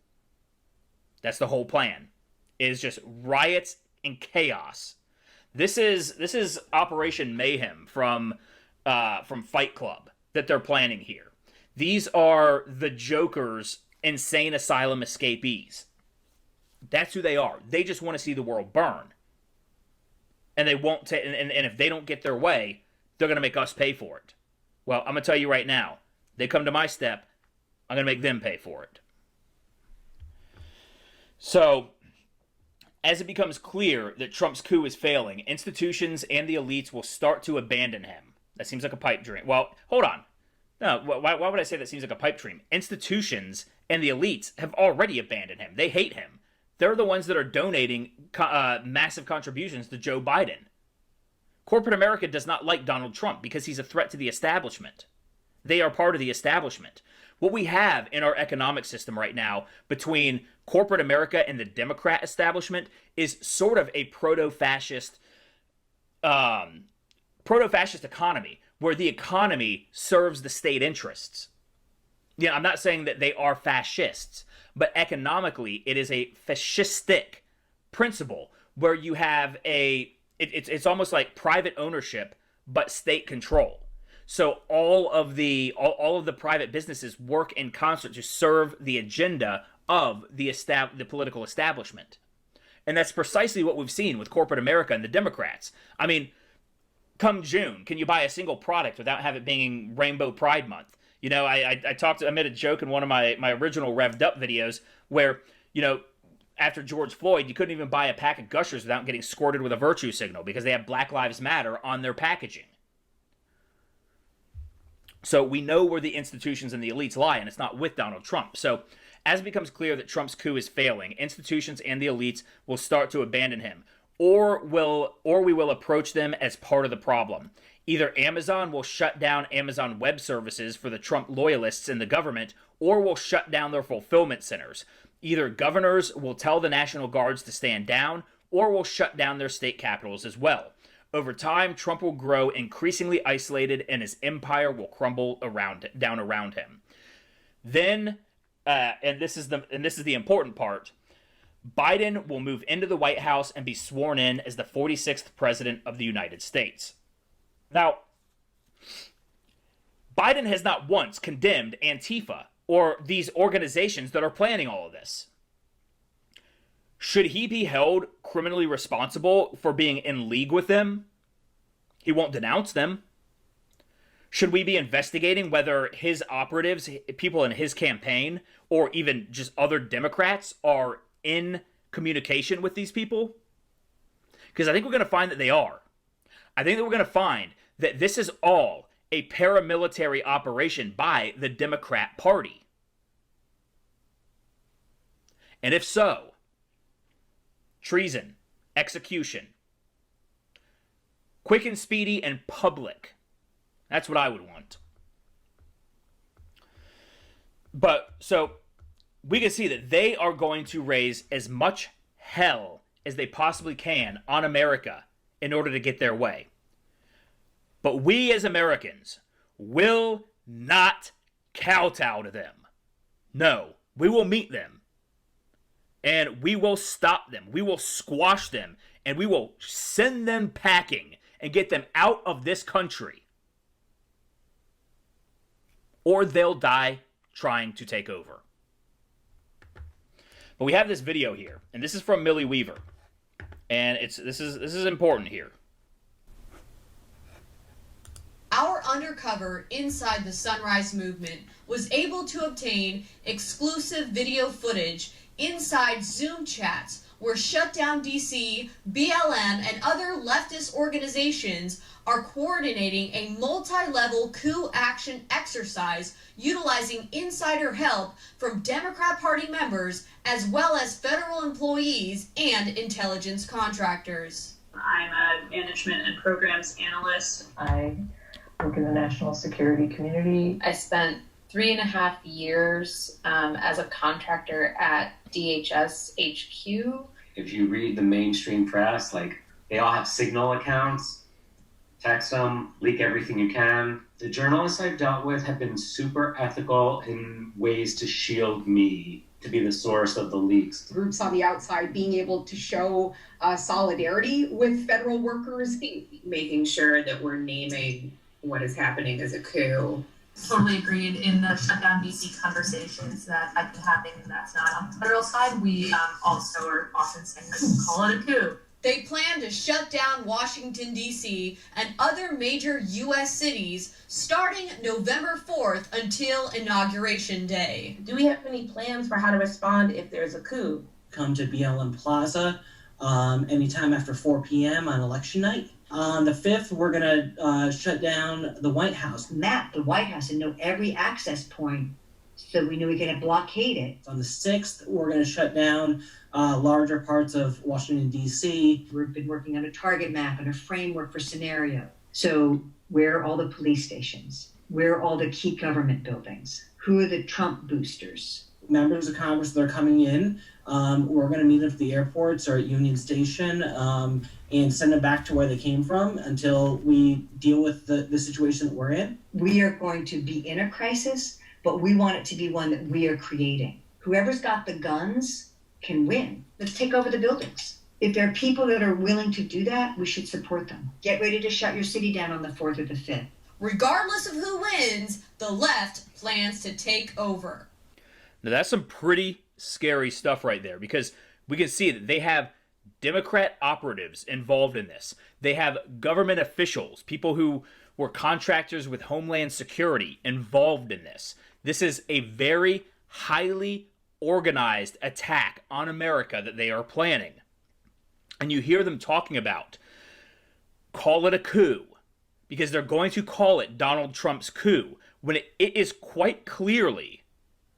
That's the whole plan. It is just riots and chaos. This is Operation Mayhem from Fight Club that they're planning here. These are the Joker's insane asylum escapees. That's who they are. They just want to see the world burn. And they won't take. And if they don't get their way, they're going to make us pay for it. Well, I'm going to tell you right now. They come to my step, I'm going to make them pay for it. So, as it becomes clear that Trump's coup is failing, institutions and the elites will start to abandon him. That seems like a pipe dream. Well, hold on. No, why would I say that seems like a pipe dream? Institutions and the elites have already abandoned him. They hate him. They're the ones that are donating massive contributions to Joe Biden. Corporate America does not like Donald Trump because he's a threat to the establishment. They are part of the establishment. What we have in our economic system right now between corporate America and the Democrat establishment is sort of a proto-fascist economy, where the economy serves the state interests. Yeah, I'm not saying that they are fascists, but economically, it is a fascistic principle where you have it's almost like private ownership, but state control. So all of the private businesses work in concert to serve the agenda of the political establishment. And that's precisely what we've seen with corporate America and the Democrats. I mean, come June, can you buy a single product without having it being Rainbow Pride Month? You know, I made a joke in one of my original Revved Up videos where, after George Floyd, you couldn't even buy a pack of Gushers without getting squirted with a virtue signal because they have Black Lives Matter on their packaging. So we know where the institutions and the elites lie, and it's not with Donald Trump. So as it becomes clear that Trump's coup is failing, institutions and the elites will start to abandon him. or we will approach them as part of the problem. Either Amazon will shut down Amazon Web Services for the Trump loyalists in the government, or will shut down their fulfillment centers. Either governors will tell the National Guards to stand down, or will shut down their state capitals as well. Over time, Trump will grow increasingly isolated, and his empire will crumble down around him. Then, and this is the important part, Biden will move into the White House and be sworn in as the 46th president of the United States. Now, Biden has not once condemned Antifa or these organizations that are planning all of this. Should he be held criminally responsible for being in league with them? He won't denounce them. Should we be investigating whether his operatives, people in his campaign, or even just other Democrats are in communication with these people? Because I think we're going to find that they are. I think that we're going to find that this is all a paramilitary operation by the Democrat Party. And if so, treason, execution, quick and speedy and public. That's what I would want. But, so, we can see that they are going to raise as much hell as they possibly can on America in order to get their way. But we as Americans will not kowtow to them. No, we will meet them. And we will stop them. We will squash them. And we will send them packing and get them out of this country. Or they'll die trying to take over. But we have this video here, and this is from Millie Weaver. And this is important here. Our undercover inside the Sunrise Movement was able to obtain exclusive video footage inside Zoom chats where Shutdown DC, BLM, and other leftist organizations are coordinating a multi-level coup action exercise utilizing insider help from Democrat Party members as well as federal employees and intelligence contractors. I'm a management and programs analyst. I work in the national security community. I spent 3.5 years as a contractor at DHS HQ. If you read the mainstream press, like they all have Signal accounts, text them, leak everything you can. The journalists I've dealt with have been super ethical in ways to shield me to be the source of the leaks. Groups on the outside being able to show solidarity with federal workers. Making sure that we're naming what is happening as a coup. Totally agreed in the Shutdown DC conversations that I've been having, and that's not on the federal side. We also are often saying that we call it a coup. They plan to shut down Washington, D.C. and other major U.S. cities starting November 4th until Inauguration Day. Do we have any plans for how to respond if there's a coup? Come to BLM Plaza anytime after 4 p.m. on election night. On the 5th, we're going to shut down the White House. Map the White House and know every access point so we know we can blockade it. On the 6th, we're going to shut down larger parts of Washington, D.C. We've been working on a target map and a framework for scenario. So where are all the police stations? Where are all the key government buildings? Who are the Trump boosters? Members of Congress that are coming in, we're going to meet them at the airports or at Union Station and send them back to where they came from until we deal with the situation that we're in. We are going to be in a crisis, but we want it to be one that we are creating. Whoever's got the guns can win. Let's take over the buildings. If there are people that are willing to do that, we should support them. Get ready to shut your city down on the 4th or the 5th. Regardless of who wins, the left plans to take over. Now that's some pretty scary stuff right there, because we can see that they have Democrat operatives involved in this. They have government officials, people who were contractors with Homeland Security involved in this. This is a very highly organized attack on America that they are planning. And you hear them talking about, call it a coup, because they're going to call it Donald Trump's coup, when it is quite clearly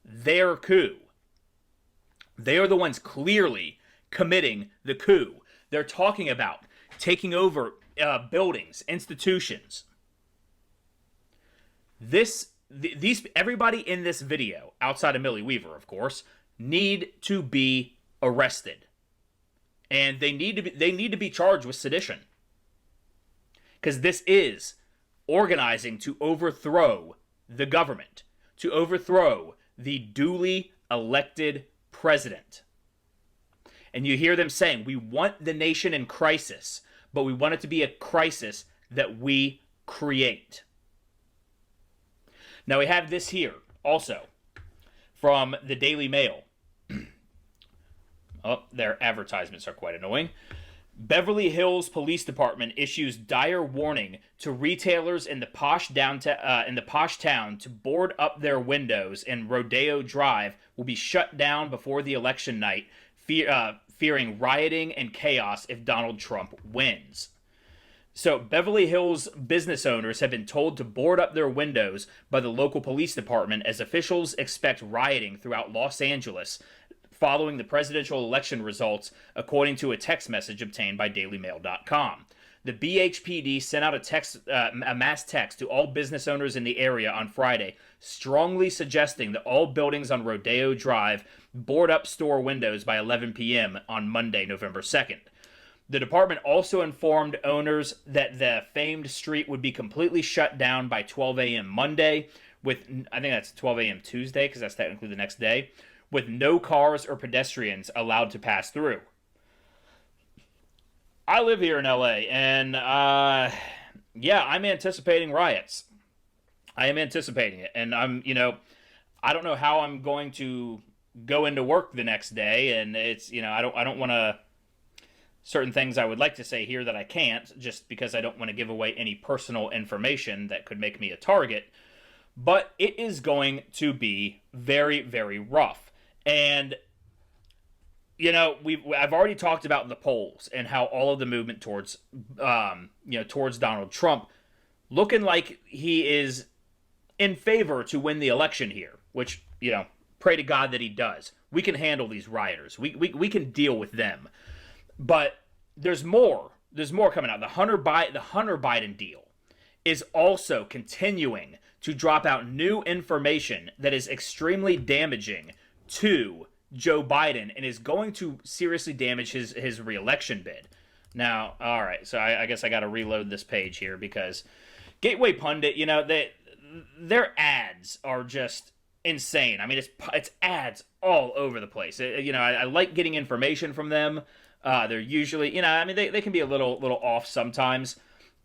their coup. They are the ones clearly committing the coup. They're talking about taking over buildings, institutions. Everybody in this video, outside of Millie Weaver, of course, need to be arrested, and they need to be charged with sedition, because this is organizing to overthrow the government, to overthrow the duly elected president. And you hear them saying, we want the nation in crisis, but we want it to be a crisis that we create. Now we have this here also from the Daily Mail. Oh, their advertisements are quite annoying. Beverly Hills Police Department issues dire warning to retailers in the posh town to board up their windows, and Rodeo Drive will be shut down before the election night, fearing rioting and chaos if Donald Trump wins. So Beverly Hills business owners have been told to board up their windows by the local police department as officials expect rioting throughout Los Angeles following the presidential election results, according to a text message obtained by DailyMail.com. The BHPD sent out a mass text to all business owners in the area on Friday, strongly suggesting that all buildings on Rodeo Drive board up store windows by 11 p.m. on Monday, November 2nd. The department also informed owners that the famed street would be completely shut down by 12 a.m. Monday, with, I think that's 12 a.m. Tuesday, because that's technically the next day, with no cars or pedestrians allowed to pass through. I live here in LA, and yeah, I'm anticipating riots. I am anticipating it, and I don't know how I'm going to go into work the next day, and it's, I don't want to, certain things I would like to say here that I can't, just because I don't want to give away any personal information that could make me a target, but it is going to be very, very rough. And I've already talked about the polls and how all of the movement towards Donald Trump looking like he is in favor to win the election here, which, pray to God that he does. We can handle these rioters. We can deal with them. But there's more. There's more coming out. The Hunter Biden deal is also continuing to drop out new information that is extremely damaging to Joe Biden and is going to seriously damage his re-election bid. Now, all right, so I guess I got to reload this page here because Gateway Pundit, their ads are just insane. I mean, it's ads all over the place. I like getting information from them. They're usually, they can be a little off sometimes,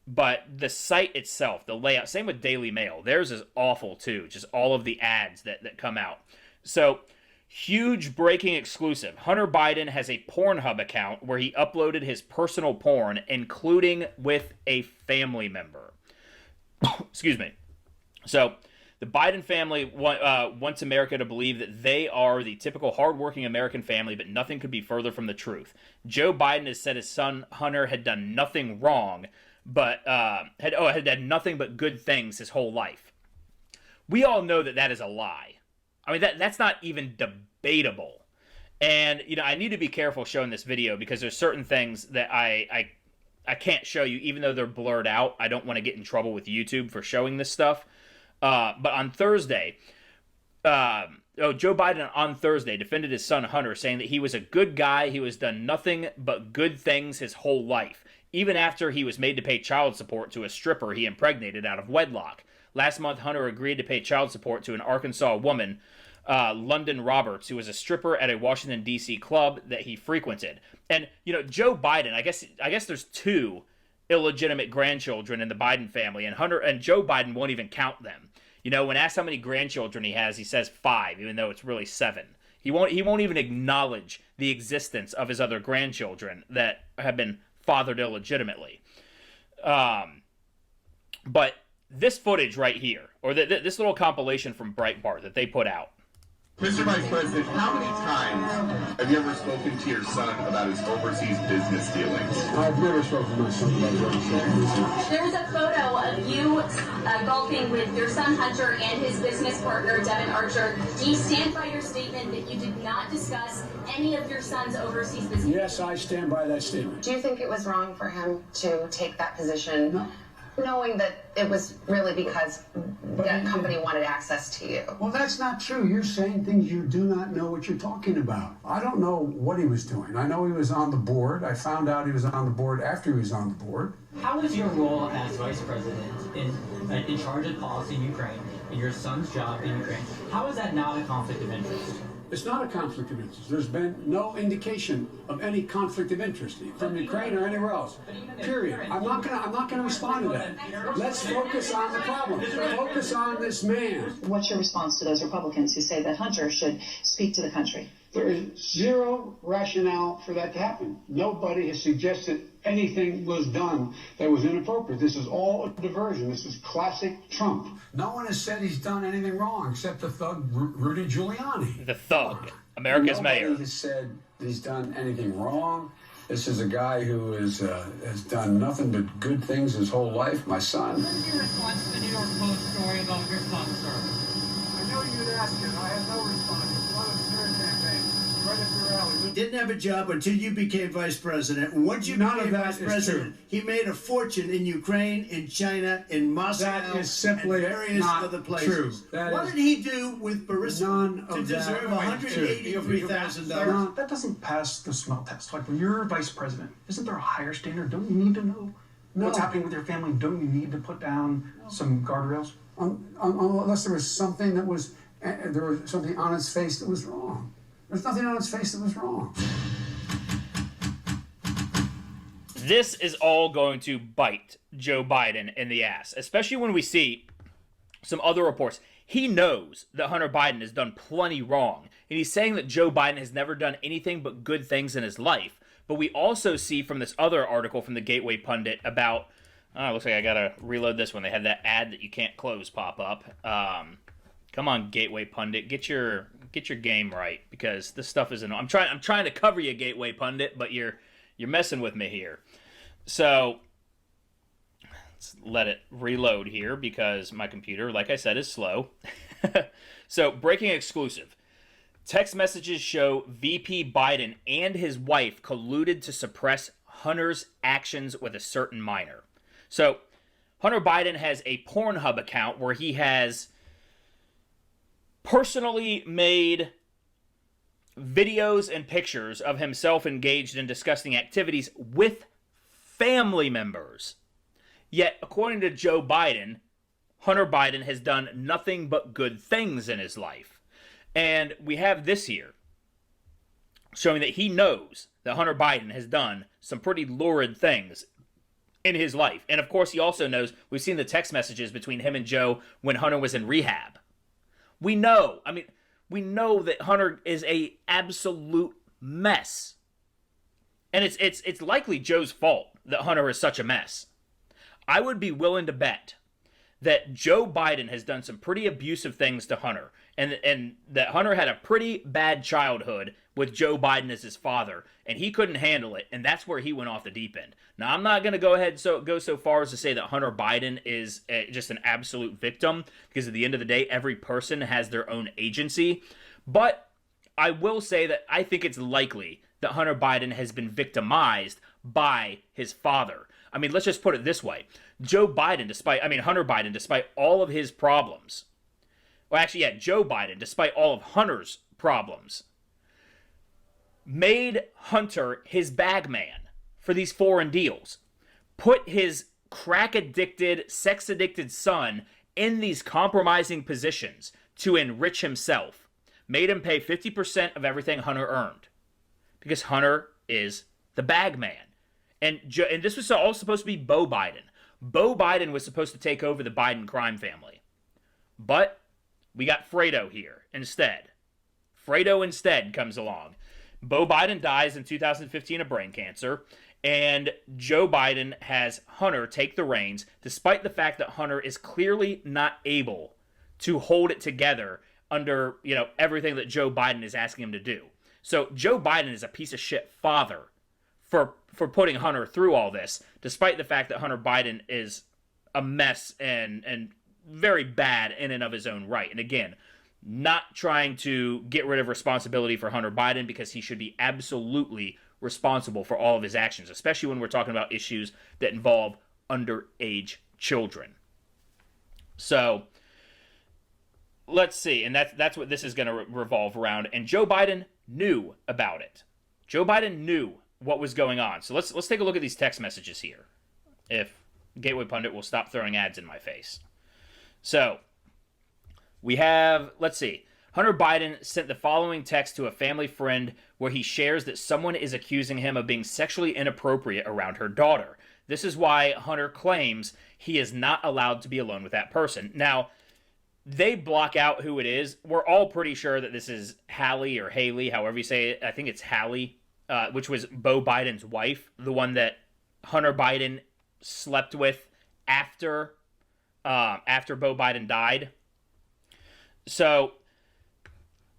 but the site itself, the layout, same with Daily Mail, theirs is awful too. Just all of the ads that come out. So, huge breaking exclusive. Hunter Biden has a Pornhub account where he uploaded his personal porn, including with a family member. Excuse me. So, the Biden family wants America to believe that they are the typical hardworking American family, but nothing could be further from the truth. Joe Biden has said his son Hunter had done nothing wrong, but had done nothing but good things his whole life. We all know that is a lie. I mean, that's not even debatable. And, I need to be careful showing this video because there's certain things that I can't show you, even though they're blurred out. I don't want to get in trouble with YouTube for showing this stuff. But on Thursday, Joe Biden on Thursday defended his son Hunter, saying that he was a good guy. He was done nothing but good things his whole life, even after he was made to pay child support to a stripper he impregnated out of wedlock. Last month, Hunter agreed to pay child support to an Arkansas woman, London Roberts, who was a stripper at a Washington, D.C. club that he frequented. And, Joe Biden, I guess there's two illegitimate grandchildren in the Biden family, and Hunter and Joe Biden won't even count them. When asked how many grandchildren he has, he says 5, even though it's really 7. He won't even acknowledge the existence of his other grandchildren that have been fathered illegitimately. But this footage right here, or this little compilation from Breitbart that they put out. Mr. Vice President, how many times have you ever spoken to your son about his overseas business dealings? I've never spoken to my son about his overseas business. There's a photo of you golfing with your son Hunter and his business partner Devin Archer. Do you stand by your statement that you did not discuss any of your son's overseas business? Yes, I stand by that statement. Do you think it was wrong for him to take that position, No. knowing that it was really because that company wanted access to you? Well, that's not true. You're saying things you do not know what you're talking about. I don't know what he was doing. I know he was on the board. I found out he was on the board after he was on the board. How is your role as vice president in charge of policy in Ukraine, and your son's job in Ukraine? How is that not a conflict of interest? It's not a conflict of interest. There's been no indication of any conflict of interest from Ukraine or anywhere else. Period. I'm not gonna respond to that. Let's focus on the problem. Focus on this man. What's your response to those Republicans who say that Hunter should speak to the country? There is zero rationale for that to happen. Nobody has suggested anything was done that was inappropriate. This is all a diversion. This is classic Trump. No one has said he's done anything wrong except the thug Rudy Giuliani. The thug, America's mayor. Nobody has said he's done anything wrong. This is a guy who has done nothing but good things his whole life. My son. What is your response to the New York Post story about your son, sir? I know you'd ask it. I have no response. It's not a smear campaign. Right up your alley. He didn't have a job until you became vice president. And once you became vice president, he made a fortune in Ukraine, in China, in Moscow, That is simply and various not other places. true. That What is did he do with Burisma to of that deserve is true. $183,000? That doesn't pass the smell test. Like, when you're vice president, isn't there a higher standard? Don't you need to know what's happening with your family? Don't you need to put down some guardrails? Unless there was something that was, there was something on his face that was wrong. There's nothing on his face that was wrong. This is all going to bite Joe Biden in the ass, especially when we see some other reports. He knows that Hunter Biden has done plenty wrong, and he's saying that Joe Biden has never done anything but good things in his life. But we also see from this other article from the Gateway Pundit about, looks like I gotta reload this one. They had that ad that you can't close pop up. Come on, Gateway Pundit, get your game right, because this stuff is annoying. I'm trying to cover you, Gateway Pundit, but you're messing with me here. So let's let it reload here because my computer, like I said, is slow. So, breaking exclusive. Text messages show VP Biden and his wife colluded to suppress Hunter's actions with a certain minor. So, Hunter Biden has a Pornhub account where he has personally made videos and pictures of himself engaged in disgusting activities with family members. Yet, according to Joe Biden, Hunter Biden has done nothing but good things in his life. And we have this here, showing that he knows that Hunter Biden has done some pretty lurid things in his life. And of course, he also knows, we've seen the text messages between him and Joe when Hunter was in rehab. We know that Hunter is a absolute mess. And it's likely Joe's fault that Hunter is such a mess. I would be willing to bet that Joe Biden has done some pretty abusive things to Hunter, and that Hunter had a pretty bad childhood with Joe Biden as his father, and he couldn't handle it, and that's where he went off the deep end. Now, I'm not going to go so far as to say that Hunter Biden is just an absolute victim, because at the end of the day, every person has their own agency, but I will say that I think it's likely that Hunter Biden has been victimized by his father. I mean, let's just put it this way. Hunter Biden, despite all of his problems, Joe Biden, despite all of Hunter's problems, made Hunter his bag man for these foreign deals, put his crack-addicted, sex-addicted son in these compromising positions to enrich himself, made him pay 50% of everything Hunter earned, because Hunter is the bag man. And this was all supposed to be Beau Biden. Beau Biden was supposed to take over the Biden crime family. But we got Fredo here instead. Fredo instead comes along. Beau Biden dies in 2015 of brain cancer, and Joe Biden has Hunter take the reins, despite the fact that Hunter is clearly not able to hold it together under, everything that Joe Biden is asking him to do. So Joe Biden is a piece of shit father for putting Hunter through all this, despite the fact that Hunter Biden is a mess and very bad in and of his own right. And again, not trying to get rid of responsibility for Hunter Biden, because he should be absolutely responsible for all of his actions, especially when we're talking about issues that involve underage children. So let's see, and that's what this is going to revolve around. And Joe Biden knew about it. Joe Biden knew what was going on. So let's take a look at these text messages here. If Gateway Pundit will stop throwing ads in my face. So we have, let's see, Hunter Biden sent the following text to a family friend where he shares that someone is accusing him of being sexually inappropriate around her daughter. This is why Hunter claims he is not allowed to be alone with that person. Now, they block out who it is. We're all pretty sure that this is Hallie or Haley, however you say it. I think it's Hallie, which was Beau Biden's wife, the one that Hunter Biden slept with after Beau Biden died. So,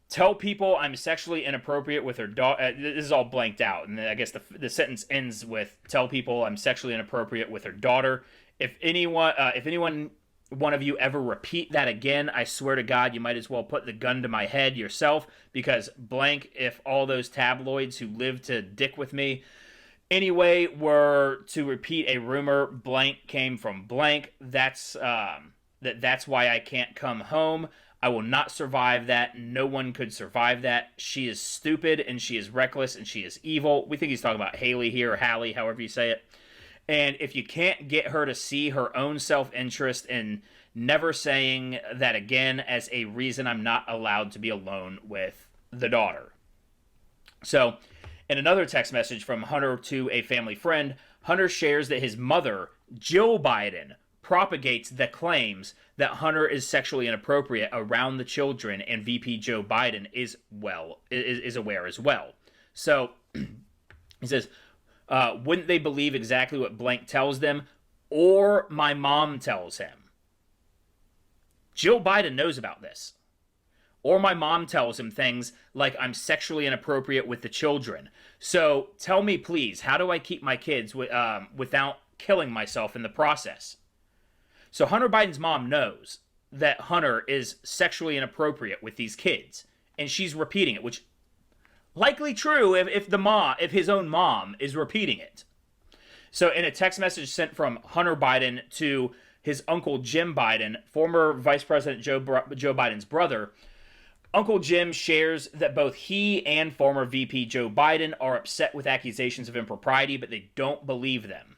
tell people I'm sexually inappropriate with her daughter. This is all blanked out, and I guess the sentence ends with, tell people I'm sexually inappropriate with her daughter. If anyone one of you ever repeat that again, I swear to God, you might as well put the gun to my head yourself, because blank if all those tabloids who live to dick with me anyway were to repeat a rumor, blank came from blank. That's why I can't come home. I will not survive that. No one could survive that. She is stupid, and she is reckless, and she is evil. We think he's talking about Haley here, or Hallie, however you say it. And if you can't get her to see her own self-interest in never saying that again as a reason I'm not allowed to be alone with the daughter. So, in another text message from Hunter to a family friend, Hunter shares that his mother, Jill Biden, propagates the claims that Hunter is sexually inappropriate around the children, and VP Joe Biden is aware as well. So, he says, wouldn't they believe exactly what blank tells them, or my mom tells him? Jill Biden knows about this. Or my mom tells him things like I'm sexually inappropriate with the children. So tell me, please, how do I keep my kids without killing myself in the process? So Hunter Biden's mom knows that Hunter is sexually inappropriate with these kids, and she's repeating it, which likely true if his own mom is repeating it. So in a text message sent from Hunter Biden to his uncle Jim Biden, former Vice President Joe Biden's brother, Uncle Jim shares that both he and former VP Joe Biden are upset with accusations of impropriety, but they don't believe them.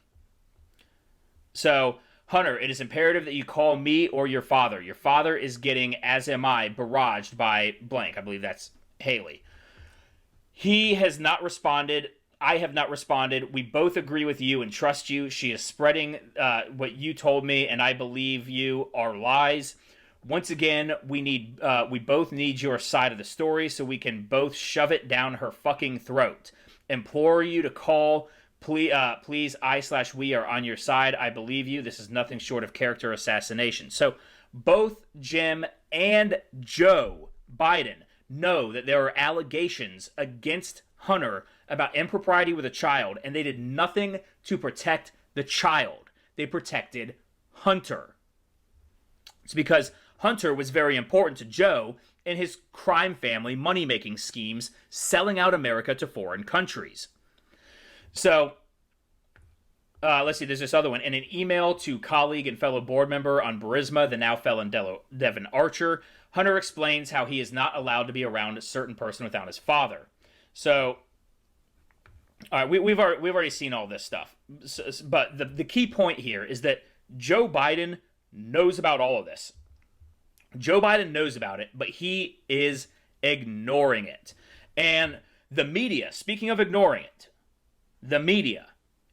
So, Hunter, it is imperative that you call me or your father. Your father is getting, as am I, barraged by blank. I believe that's Haley. He has not responded. I have not responded. We both agree with you and trust you. She is spreading what you told me, and I believe you are lies. Once again, we both need your side of the story so we can both shove it down her fucking throat. Implore you to call. Please, we are on your side. I believe you. This is nothing short of character assassination. So both Jim and Joe Biden know that there are allegations against Hunter about impropriety with a child, and they did nothing to protect the child. They protected Hunter. It's because Hunter was very important to Joe in his crime family money-making schemes, selling out America to foreign countries. So, let's see, there's this other one. In an email to colleague and fellow board member on Burisma, the now felon Devin Archer, Hunter explains how he is not allowed to be around a certain person without his father. So, all right, we've already seen all this stuff. But the key point here is that Joe Biden knows about all of this. Joe Biden knows about it, but he is ignoring it. And the media, speaking of ignoring it, the media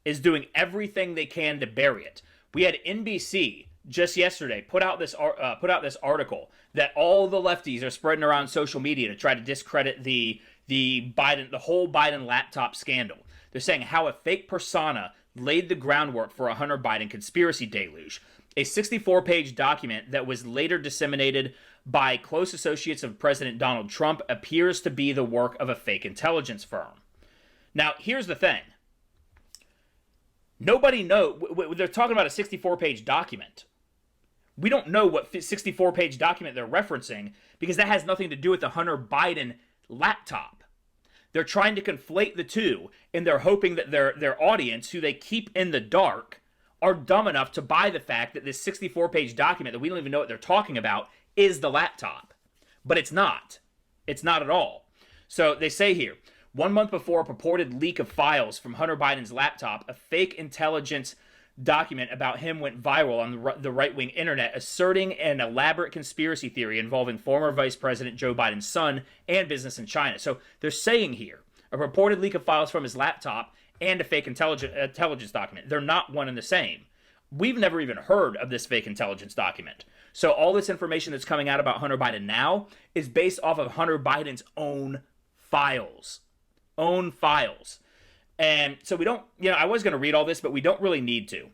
is doing everything they can to bury it. We had NBC just yesterday put out this article that all the lefties are spreading around social media to try to discredit the whole Biden laptop scandal. They're saying how a fake persona laid the groundwork for a Hunter Biden conspiracy deluge. A 64-page document that was later disseminated by close associates of President Donald Trump appears to be the work of a fake intelligence firm. Now, here's the thing. Nobody knows. They're talking about a 64-page document. We don't know what 64-page document they're referencing because that has nothing to do with the Hunter Biden laptop. They're trying to conflate the two, and they're hoping that their audience, who they keep in the dark, are dumb enough to buy the fact that this 64-page document that we don't even know what they're talking about is the laptop. But it's not. It's not at all. So they say here, 1 month before a purported leak of files from Hunter Biden's laptop, a fake intelligence document about him went viral on the right-wing internet, asserting an elaborate conspiracy theory involving former Vice President Joe Biden's son and business in China. So they're saying here, a purported leak of files from his laptop and a fake intelligence document. They're not one and the same. We've never even heard of this fake intelligence document. So all this information that's coming out about Hunter Biden now is based off of Hunter Biden's own files. And so we don't, I was going to read all this, but we don't really need to.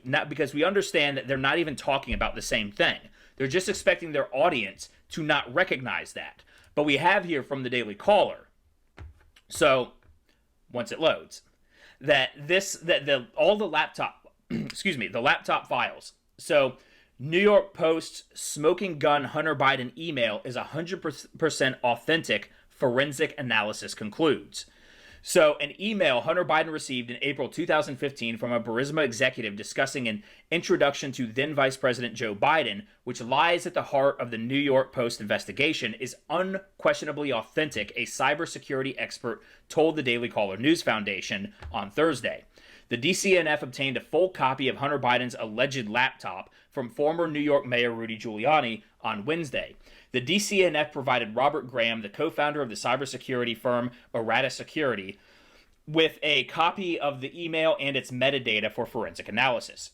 Not because we understand that they're not even talking about the same thing. They're just expecting their audience to not recognize that. But we have here from the Daily Caller. So once it loads, all the laptop, the laptop files. So New York Post's smoking gun Hunter Biden email is 100% authentic, forensic analysis concludes. So an email Hunter Biden received in April 2015 from a Burisma executive discussing an introduction to then Vice President Joe Biden, which lies at the heart of the New York Post investigation, is unquestionably authentic, a cybersecurity expert told the Daily Caller News Foundation on Thursday. The DCNF obtained a full copy of Hunter Biden's alleged laptop from former New York Mayor Rudy Giuliani on Wednesday. The DCNF provided Robert Graham, the co-founder of the cybersecurity firm apparatus Security, with a copy of the email and its metadata for forensic analysis.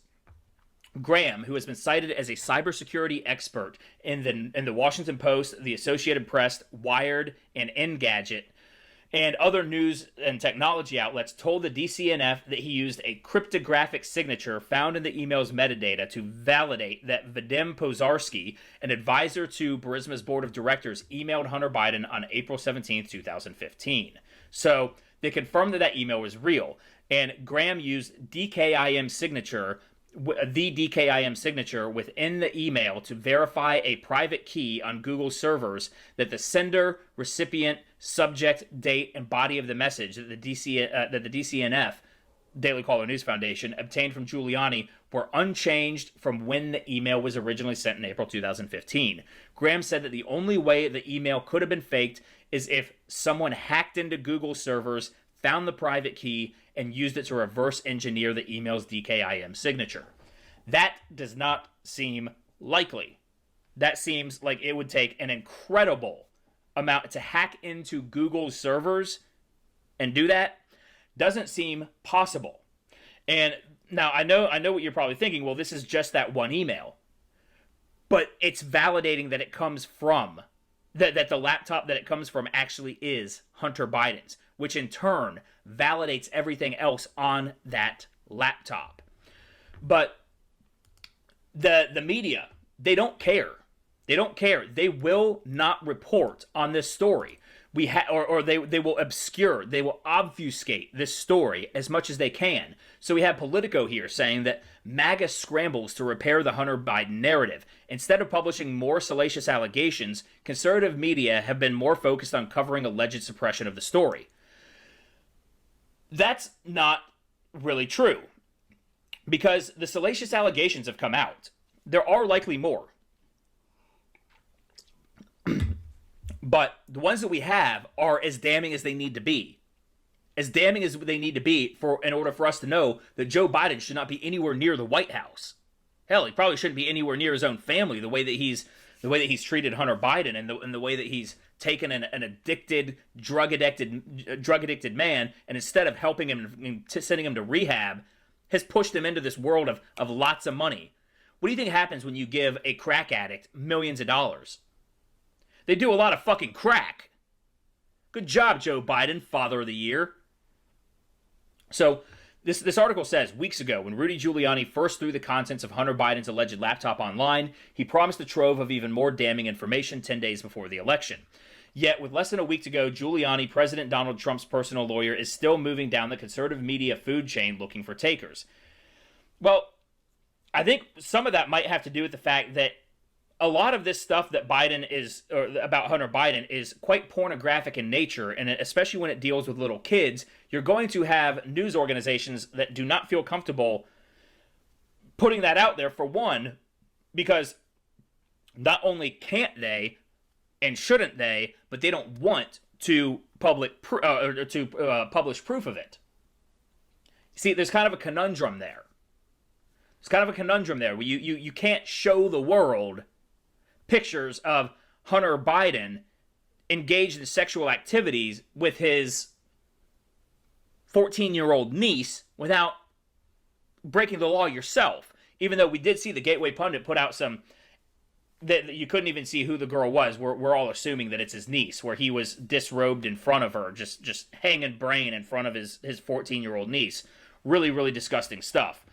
Graham, who has been cited as a cybersecurity expert in the Washington Post, the Associated Press, Wired, and Engadget, and other news and technology outlets, told the DCNF that he used a cryptographic signature found in the email's metadata to validate that Vadim Pozharsky, an advisor to Burisma's board of directors, emailed Hunter Biden on April 17, 2015. So they confirmed that email was real, and Graham used the DKIM signature within the email to verify a private key on Google servers that the sender, recipient, subject, date, and body of the message that the DCNF, Daily Caller News Foundation, obtained from Giuliani were unchanged from when the email was originally sent in April 2015. Graham said that the only way the email could have been faked is if someone hacked into Google servers, found the private key, and used it to reverse engineer the email's DKIM signature. That does not seem likely. That seems like it would take an incredible amount to hack into Google's servers and do that. Doesn't seem possible. And now I know what you're probably thinking. Well, this is just that one email. But it's validating that it comes from, that the laptop that it comes from actually is Hunter Biden's, which in turn validates everything else on that laptop. But the media, they don't care. They don't care. They will not report on this story. They will obscure, they will obfuscate this story as much as they can. So we have Politico here saying that MAGA scrambles to repair the Hunter Biden narrative. Instead of publishing more salacious allegations, conservative media have been more focused on covering alleged suppression of the story. That's not really true, because the salacious allegations have come out. There are likely more. But the ones that we have are as damning as they need to be. As damning as they need to be in order for us to know that Joe Biden should not be anywhere near the White House. Hell, he probably shouldn't be anywhere near his own family, the way that he's treated Hunter Biden, and the way that he's taken an addicted, drug addicted man, and instead of helping him and sending him to rehab, has pushed him into this world of lots of money. What do you think happens when you give a crack addict millions of dollars? They do a lot of fucking crack. Good job, Joe Biden, Father of the Year. So this article says, weeks ago, when Rudy Giuliani first threw the contents of Hunter Biden's alleged laptop online, he promised a trove of even more damning information 10 days before the election. Yet, with less than a week to go, Giuliani, President Donald Trump's personal lawyer, is still moving down the conservative media food chain looking for takers. Well, I think some of that might have to do with the fact that a lot of this stuff that about Hunter Biden is quite pornographic in nature, and especially when it deals with little kids, you're going to have news organizations that do not feel comfortable putting that out there, for one, because not only can't they and shouldn't they, but they don't want to publish proof of it. See, there's kind of a conundrum there. Where you can't show the world pictures of Hunter Biden engaged in sexual activities with his 14-year-old niece without breaking the law yourself. Even though we did see the Gateway Pundit put out some that you couldn't even see who the girl was. We're all assuming that it's his niece, where he was disrobed in front of her, just hanging brain in front of his 14-year-old niece. Really, really disgusting stuff.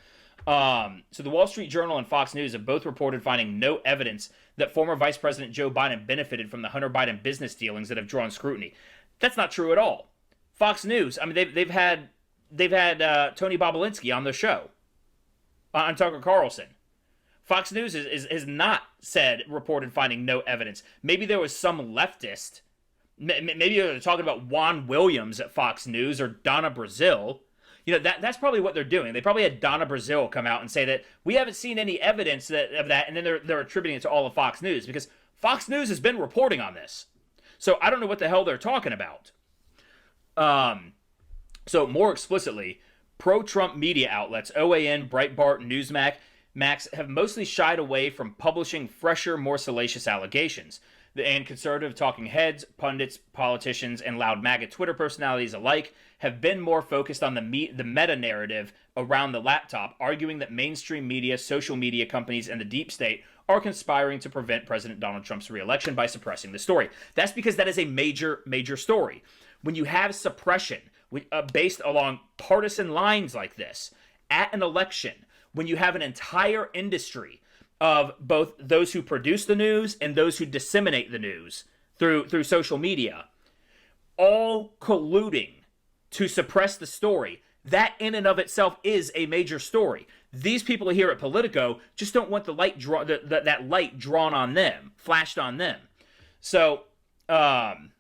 So the Wall Street Journal and Fox News have both reported finding no evidence that former Vice President Joe Biden benefited from the Hunter Biden business dealings that have drawn scrutiny. That's not true at all. Fox News, I mean, they've had Tony Bobulinski on the show, on Tucker Carlson. Fox News has not reported finding no evidence. Maybe there was some leftist, maybe they're talking about Juan Williams at Fox News or Donna Brazile. You know, that's probably what they're doing. They probably had Donna Brazile come out and say that we haven't seen any evidence of that, and then they're attributing it to all of Fox News, because Fox News has been reporting on this. So I don't know what the hell they're talking about. So more explicitly, pro-Trump media outlets, OAN, Breitbart, Newsmax, have mostly shied away from publishing fresher, more salacious allegations. And conservative talking heads, pundits, politicians, and loud MAGA Twitter personalities alike have been more focused on the meta-narrative around the laptop, arguing that mainstream media, social media companies, and the deep state are conspiring to prevent President Donald Trump's reelection by suppressing the story. That's because that is a major, major story. When you have suppression based along partisan lines like this at an election, when you have an entire industry of both those who produce the news and those who disseminate the news through social media, all colluding to suppress the story, that in and of itself is a major story. These people here at Politico just don't want the light that light drawn on them, flashed on them. So, I'm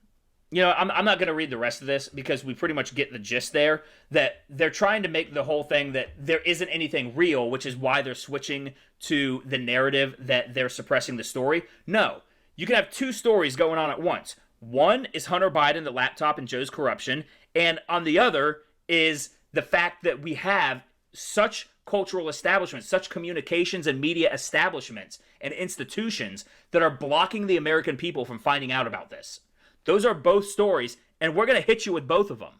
not going to read the rest of this, because we pretty much get the gist there, that they're trying to make the whole thing that there isn't anything real, which is why they're switching to the narrative that they're suppressing the story. No, you can have two stories going on at once. One is Hunter Biden, the laptop, and Joe's corruption, and on the other is the fact that we have such cultural establishments, such communications and media establishments and institutions that are blocking the American people from finding out about this. Those are both stories, and we're going to hit you with both of them.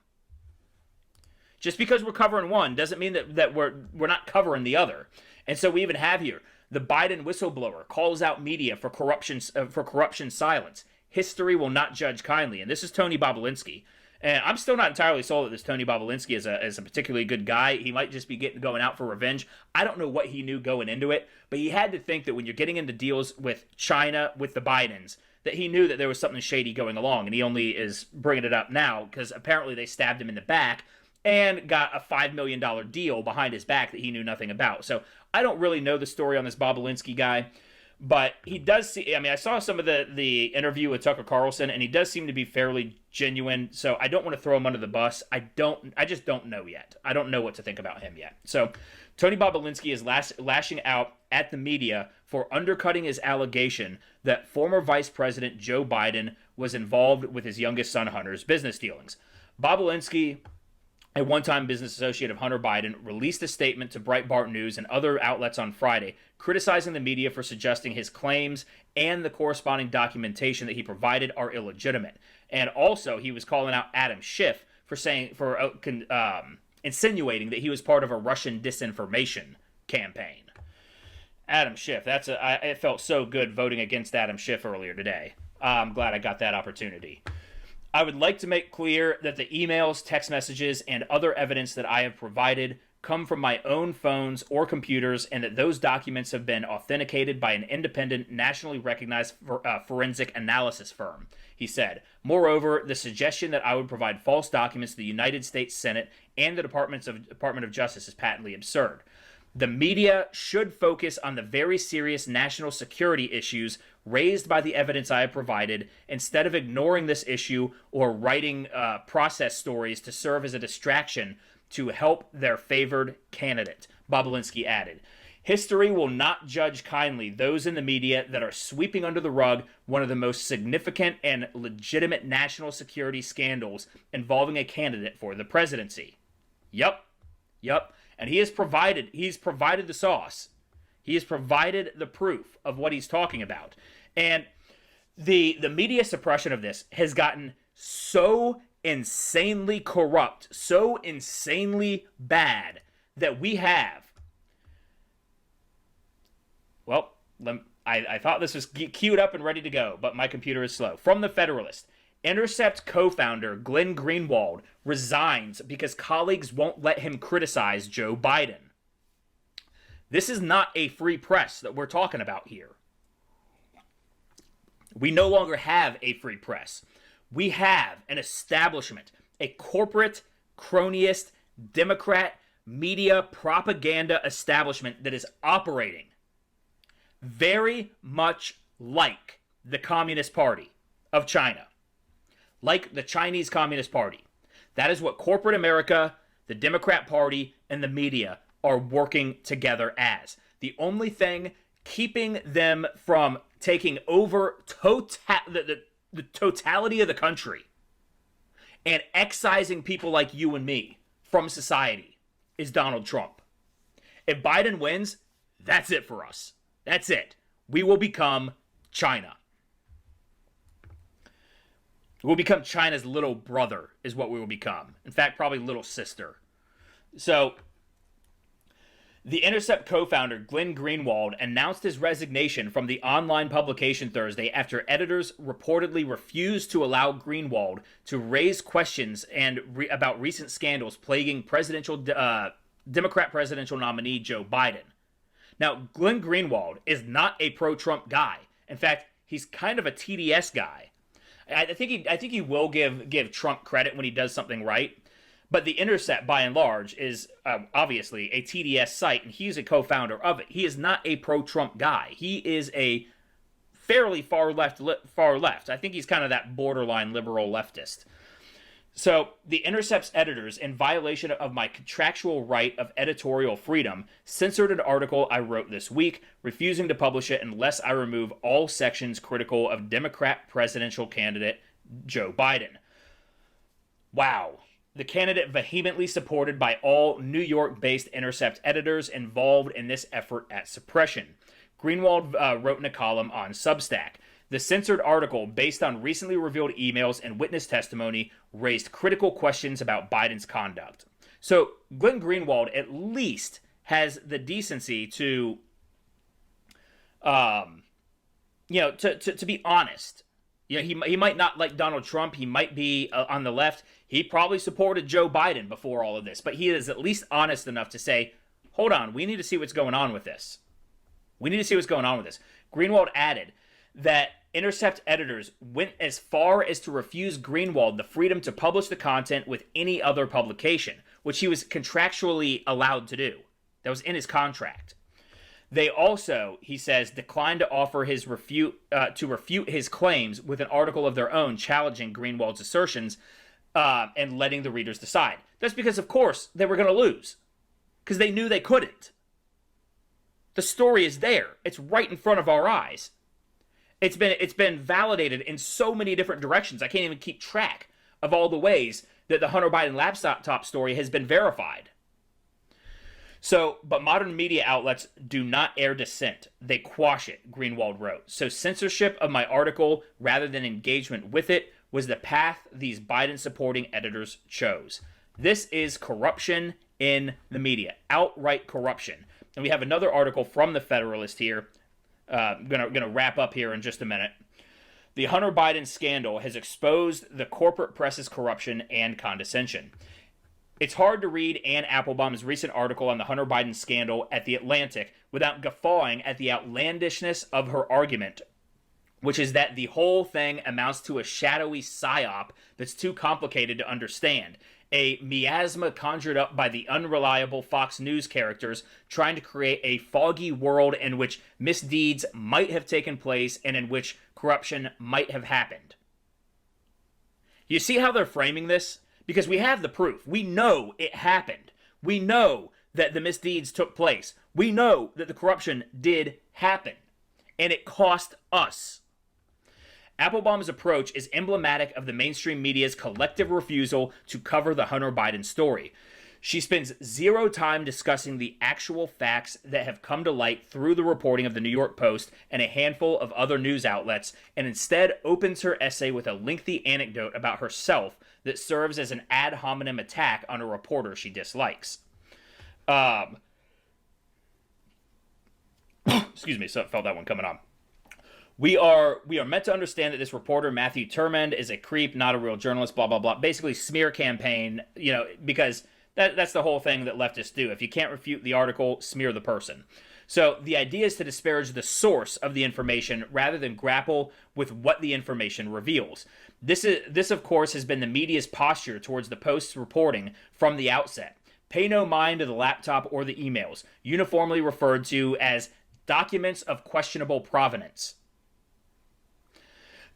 Just because we're covering one doesn't mean that we're not covering the other. And so we even have here, the Biden whistleblower calls out media for corruption silence. History will not judge kindly. And this is Tony Bobulinski. And I'm still not entirely sold that this Tony Bobulinski is a particularly good guy. He might just be going out for revenge. I don't know what he knew going into it, but he had to think that when you're getting into deals with China, with the Bidens, that he knew that there was something shady going along, and he only is bringing it up now because apparently they stabbed him in the back and got a $5 million deal behind his back that he knew nothing about. So I don't really know the story on this Bobulinski guy, but he does see, I mean, I saw some of the interview with Tucker Carlson, and he does seem to be fairly genuine, so I don't want to throw him under the bus. I just don't know yet. I don't know what to think about him yet. So Tony Bobulinski is lashing out at the media for undercutting his allegation that former Vice President Joe Biden was involved with his youngest son Hunter's business dealings. Bobulinski, a one-time business associate of Hunter Biden, released a statement to Breitbart News and other outlets on Friday, criticizing the media for suggesting his claims and the corresponding documentation that he provided are illegitimate. And also, he was calling out Adam Schiff for insinuating that he was part of a Russian disinformation campaign. Adam Schiff, it felt so good voting against Adam Schiff earlier today. I'm glad I got that opportunity. I would like to make clear that the emails, text messages, and other evidence that I have provided come from my own phones or computers, and that those documents have been authenticated by an independent, nationally recognized forensic analysis firm, he said. Moreover, the suggestion that I would provide false documents to the United States Senate and the Department of Justice is patently absurd. The media should focus on the very serious national security issues raised by the evidence I have provided, instead of ignoring this issue or writing process stories to serve as a distraction to help their favored candidate, Bobulinski added. History will not judge kindly those in the media that are sweeping under the rug one of the most significant and legitimate national security scandals involving a candidate for the presidency. Yep. And he's provided the sauce. He has provided the proof of what he's talking about. And the media suppression of this has gotten so insanely corrupt, so insanely bad, that we have... Well, I thought this was queued up and ready to go, but my computer is slow. From The Federalist, Intercept co-founder Glenn Greenwald resigns because colleagues won't let him criticize Joe Biden. This is not a free press that we're talking about here. We no longer have a free press. We have an establishment, a corporate, cronyist, Democrat, media propaganda establishment that is operating very much like the Communist Party of China. Like the Chinese Communist Party. That is what corporate America, the Democrat Party, and the media are working together as. The only thing keeping them from taking over the totality of the country and excising people like you and me from society is Donald Trump. If Biden wins, that's it for us. That's it. We will become China. We'll become China's little brother is what we will become. In fact, probably little sister. So, the Intercept co-founder Glenn Greenwald announced his resignation from the online publication Thursday after editors reportedly refused to allow Greenwald to raise questions about recent scandals plaguing Democrat presidential nominee Joe Biden. Now, Glenn Greenwald is not a pro-Trump guy. In fact, he's kind of a TDS guy. I think he will give Trump credit when he does something right. But The Intercept, by and large, is obviously a TDS site, and he's a co-founder of it. He is not a pro-Trump guy. He is a fairly far left. I think he's kind of that borderline liberal leftist. So, The Intercept's editors, in violation of my contractual right of editorial freedom, censored an article I wrote this week, refusing to publish it unless I remove all sections critical of Democrat presidential candidate Joe Biden. Wow. The candidate vehemently supported by all New York-based Intercept editors involved in this effort at suppression. Greenwald wrote in a column on Substack. The censored article, based on recently revealed emails and witness testimony, raised critical questions about Biden's conduct. So Glenn Greenwald at least has the decency to, to be honest. You know, he might not like Donald Trump. He might be on the left. He probably supported Joe Biden before all of this, but he is at least honest enough to say, hold on, we need to see what's going on with this. Greenwald added that Intercept editors went as far as to refuse Greenwald the freedom to publish the content with any other publication, which he was contractually allowed to do. That was in his contract. They also, he says, declined to offer his refute his claims with an article of their own challenging Greenwald's assertions and letting the readers decide. That's because, of course, they were going to lose. Because they knew they couldn't. The story is there. It's right in front of our eyes. It's been validated in so many different directions. I can't even keep track of all the ways that the Hunter Biden laptop story has been verified. So, but modern media outlets do not air dissent. They quash it, Greenwald wrote. So censorship of my article, rather than engagement with it, was the path these Biden-supporting editors chose. This is corruption in the media. Outright corruption. And we have another article from The Federalist here. I'm gonna wrap up here in just a minute. The Hunter Biden scandal has exposed the corporate press's corruption and condescension. It's hard to read Ann Applebaum's recent article on the Hunter Biden scandal at The Atlantic without guffawing at the outlandishness of her argument, which is that the whole thing amounts to a shadowy psyop that's too complicated to understand. A miasma conjured up by the unreliable Fox News characters trying to create a foggy world in which misdeeds might have taken place and in which corruption might have happened. You see how they're framing this? Because we have the proof. We know it happened. We know that the misdeeds took place. We know that the corruption did happen. And it cost us. Applebaum's approach is emblematic of the mainstream media's collective refusal to cover the Hunter Biden story. She spends zero time discussing the actual facts that have come to light through the reporting of the New York Post and a handful of other news outlets, and instead opens her essay with a lengthy anecdote about herself that serves as an ad hominem attack on a reporter she dislikes. Excuse me, so I felt that one coming on. We are meant to understand that this reporter, Matthew Turmend, is a creep, not a real journalist, blah, blah, blah. Basically, smear campaign, because that's the whole thing that leftists do. If you can't refute the article, smear the person. So the idea is to disparage the source of the information rather than grapple with what the information reveals. This, of course, has been the media's posture towards the Post's reporting from the outset. Pay no mind to the laptop or the emails, uniformly referred to as documents of questionable provenance,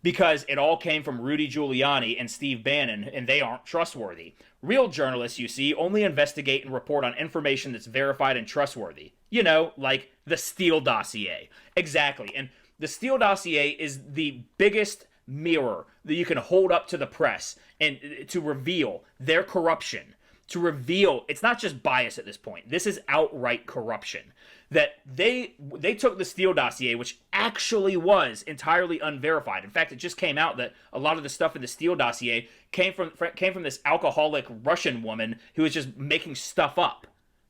because it all came from Rudy Giuliani and Steve Bannon, and they aren't trustworthy. Real journalists, you see, only investigate and report on information that's verified and trustworthy. Like the Steele dossier. Exactly. And the Steele dossier is the biggest mirror that you can hold up to the press and to reveal their corruption. To reveal, it's not just bias at this point. This is outright corruption. That they took the Steele dossier, which actually was entirely unverified. In fact, it just came out that a lot of the stuff in the Steele dossier came from this alcoholic Russian woman who was just making stuff up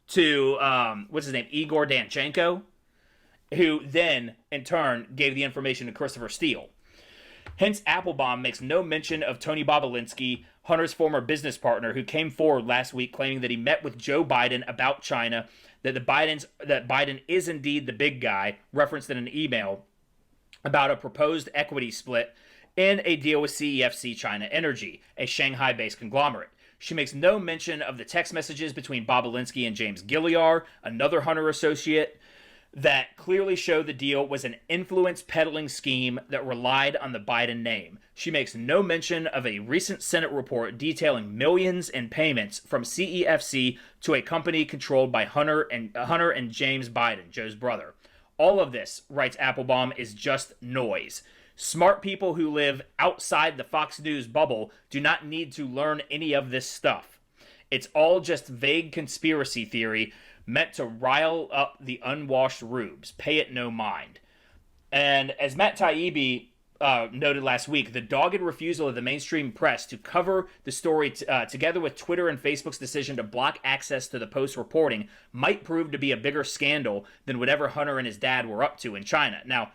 to, what's his name, Igor Danchenko, who then, in turn, gave the information to Christopher Steele. Hence, Applebaum makes no mention of Tony Bobulinski, Hunter's former business partner, who came forward last week claiming that he met with Joe Biden about China, that Biden is indeed the big guy, referenced in an email about a proposed equity split in a deal with CEFC China Energy, a Shanghai-based conglomerate. She makes no mention of the text messages between Bobulinski and James Gilliar, another Hunter associate, that clearly show the deal was an influence peddling scheme that relied on the Biden name. She makes no mention of a recent Senate report detailing millions in payments from CEFC to a company controlled by Hunter and James Biden, Joe's brother. All of this, writes Applebaum, is just noise. Smart people who live outside the Fox News bubble do not need to learn any of this stuff. It's all just vague conspiracy theory meant to rile up the unwashed rubes. Pay it no mind. And as Matt Taibbi noted last week, the dogged refusal of the mainstream press to cover the story together with Twitter and Facebook's decision to block access to the Post reporting might prove to be a bigger scandal than whatever Hunter and his dad were up to in China. Now,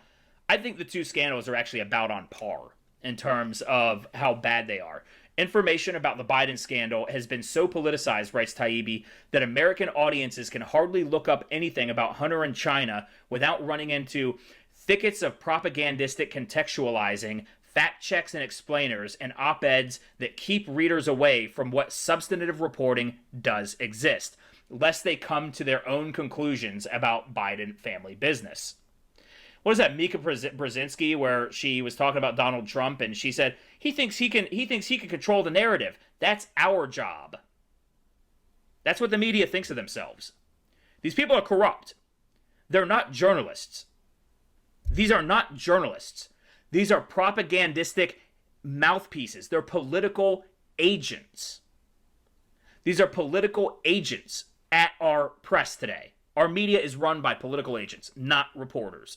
I think the two scandals are actually about on par in terms of how bad they are. Information about the Biden scandal has been so politicized, writes Taibbi, that American audiences can hardly look up anything about Hunter and China without running into thickets of propagandistic contextualizing, fact checks and explainers, and op-eds that keep readers away from what substantive reporting does exist, lest they come to their own conclusions about Biden family business. What is that, Mika Brzezinski, where she was talking about Donald Trump and she said he thinks he can control the narrative. That's our job. That's what the media thinks of themselves. These people are corrupt. They're not journalists. These are not journalists. These are propagandistic mouthpieces. They're political agents. These are political agents at our press today. Our media is run by political agents, not reporters.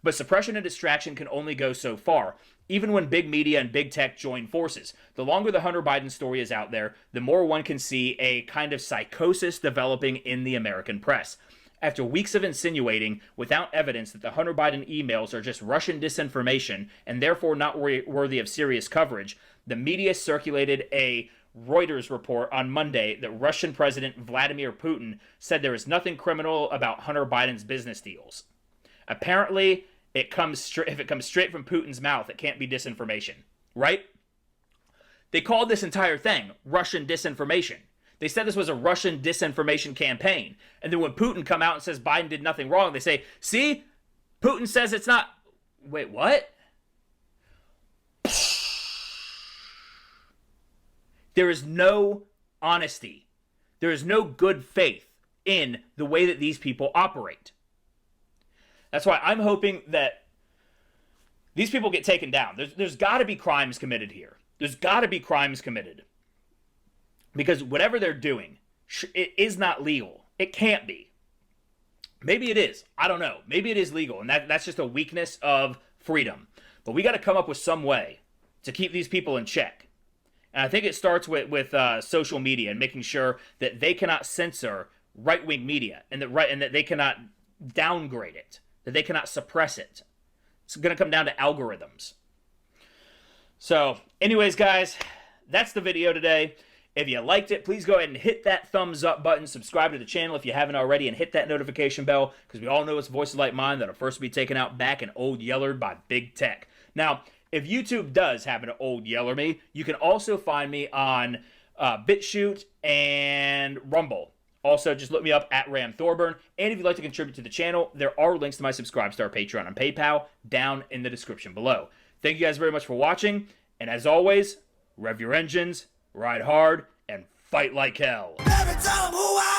But suppression and distraction can only go so far, even when big media and big tech join forces. The longer the Hunter Biden story is out there, the more one can see a kind of psychosis developing in the American press. After weeks of insinuating, without evidence, that the Hunter Biden emails are just Russian disinformation and therefore not worthy of serious coverage, the media circulated a Reuters report on Monday that Russian President Vladimir Putin said there is nothing criminal about Hunter Biden's business deals. Apparently, if it comes straight from Putin's mouth, it can't be disinformation, right? They called this entire thing Russian disinformation. They said this was a Russian disinformation campaign. And then when Putin come out and says Biden did nothing wrong, they say, see, Putin says it's not. Wait, what? There is no honesty. There is no good faith in the way that these people operate. That's why I'm hoping that these people get taken down. There's got to be crimes committed here. There's got to be crimes committed. Because whatever they're doing, it is not legal. It can't be. Maybe it is. I don't know. Maybe it is legal, and that's just a weakness of freedom. But we got to come up with some way to keep these people in check. And I think it starts with social media and making sure that they cannot censor right-wing media and that they cannot downgrade it, that they cannot suppress it. It's going to come down to algorithms. So, anyways, guys, that's the video today. If you liked it, please go ahead and hit that thumbs up button. Subscribe to the channel if you haven't already, and hit that notification bell, because we all know it's voices like mine that'll first be taken out back and old yellered by big tech. Now, if YouTube does happen to old yeller me, you can also find me on BitChute and Rumble. Also, just look me up at Ram Thorburn. And if you'd like to contribute to the channel, there are links to my Subscribestar, Patreon, and PayPal down in the description below. Thank you guys very much for watching. And as always, rev your engines, ride hard, and fight like hell. Let me tell 'em who I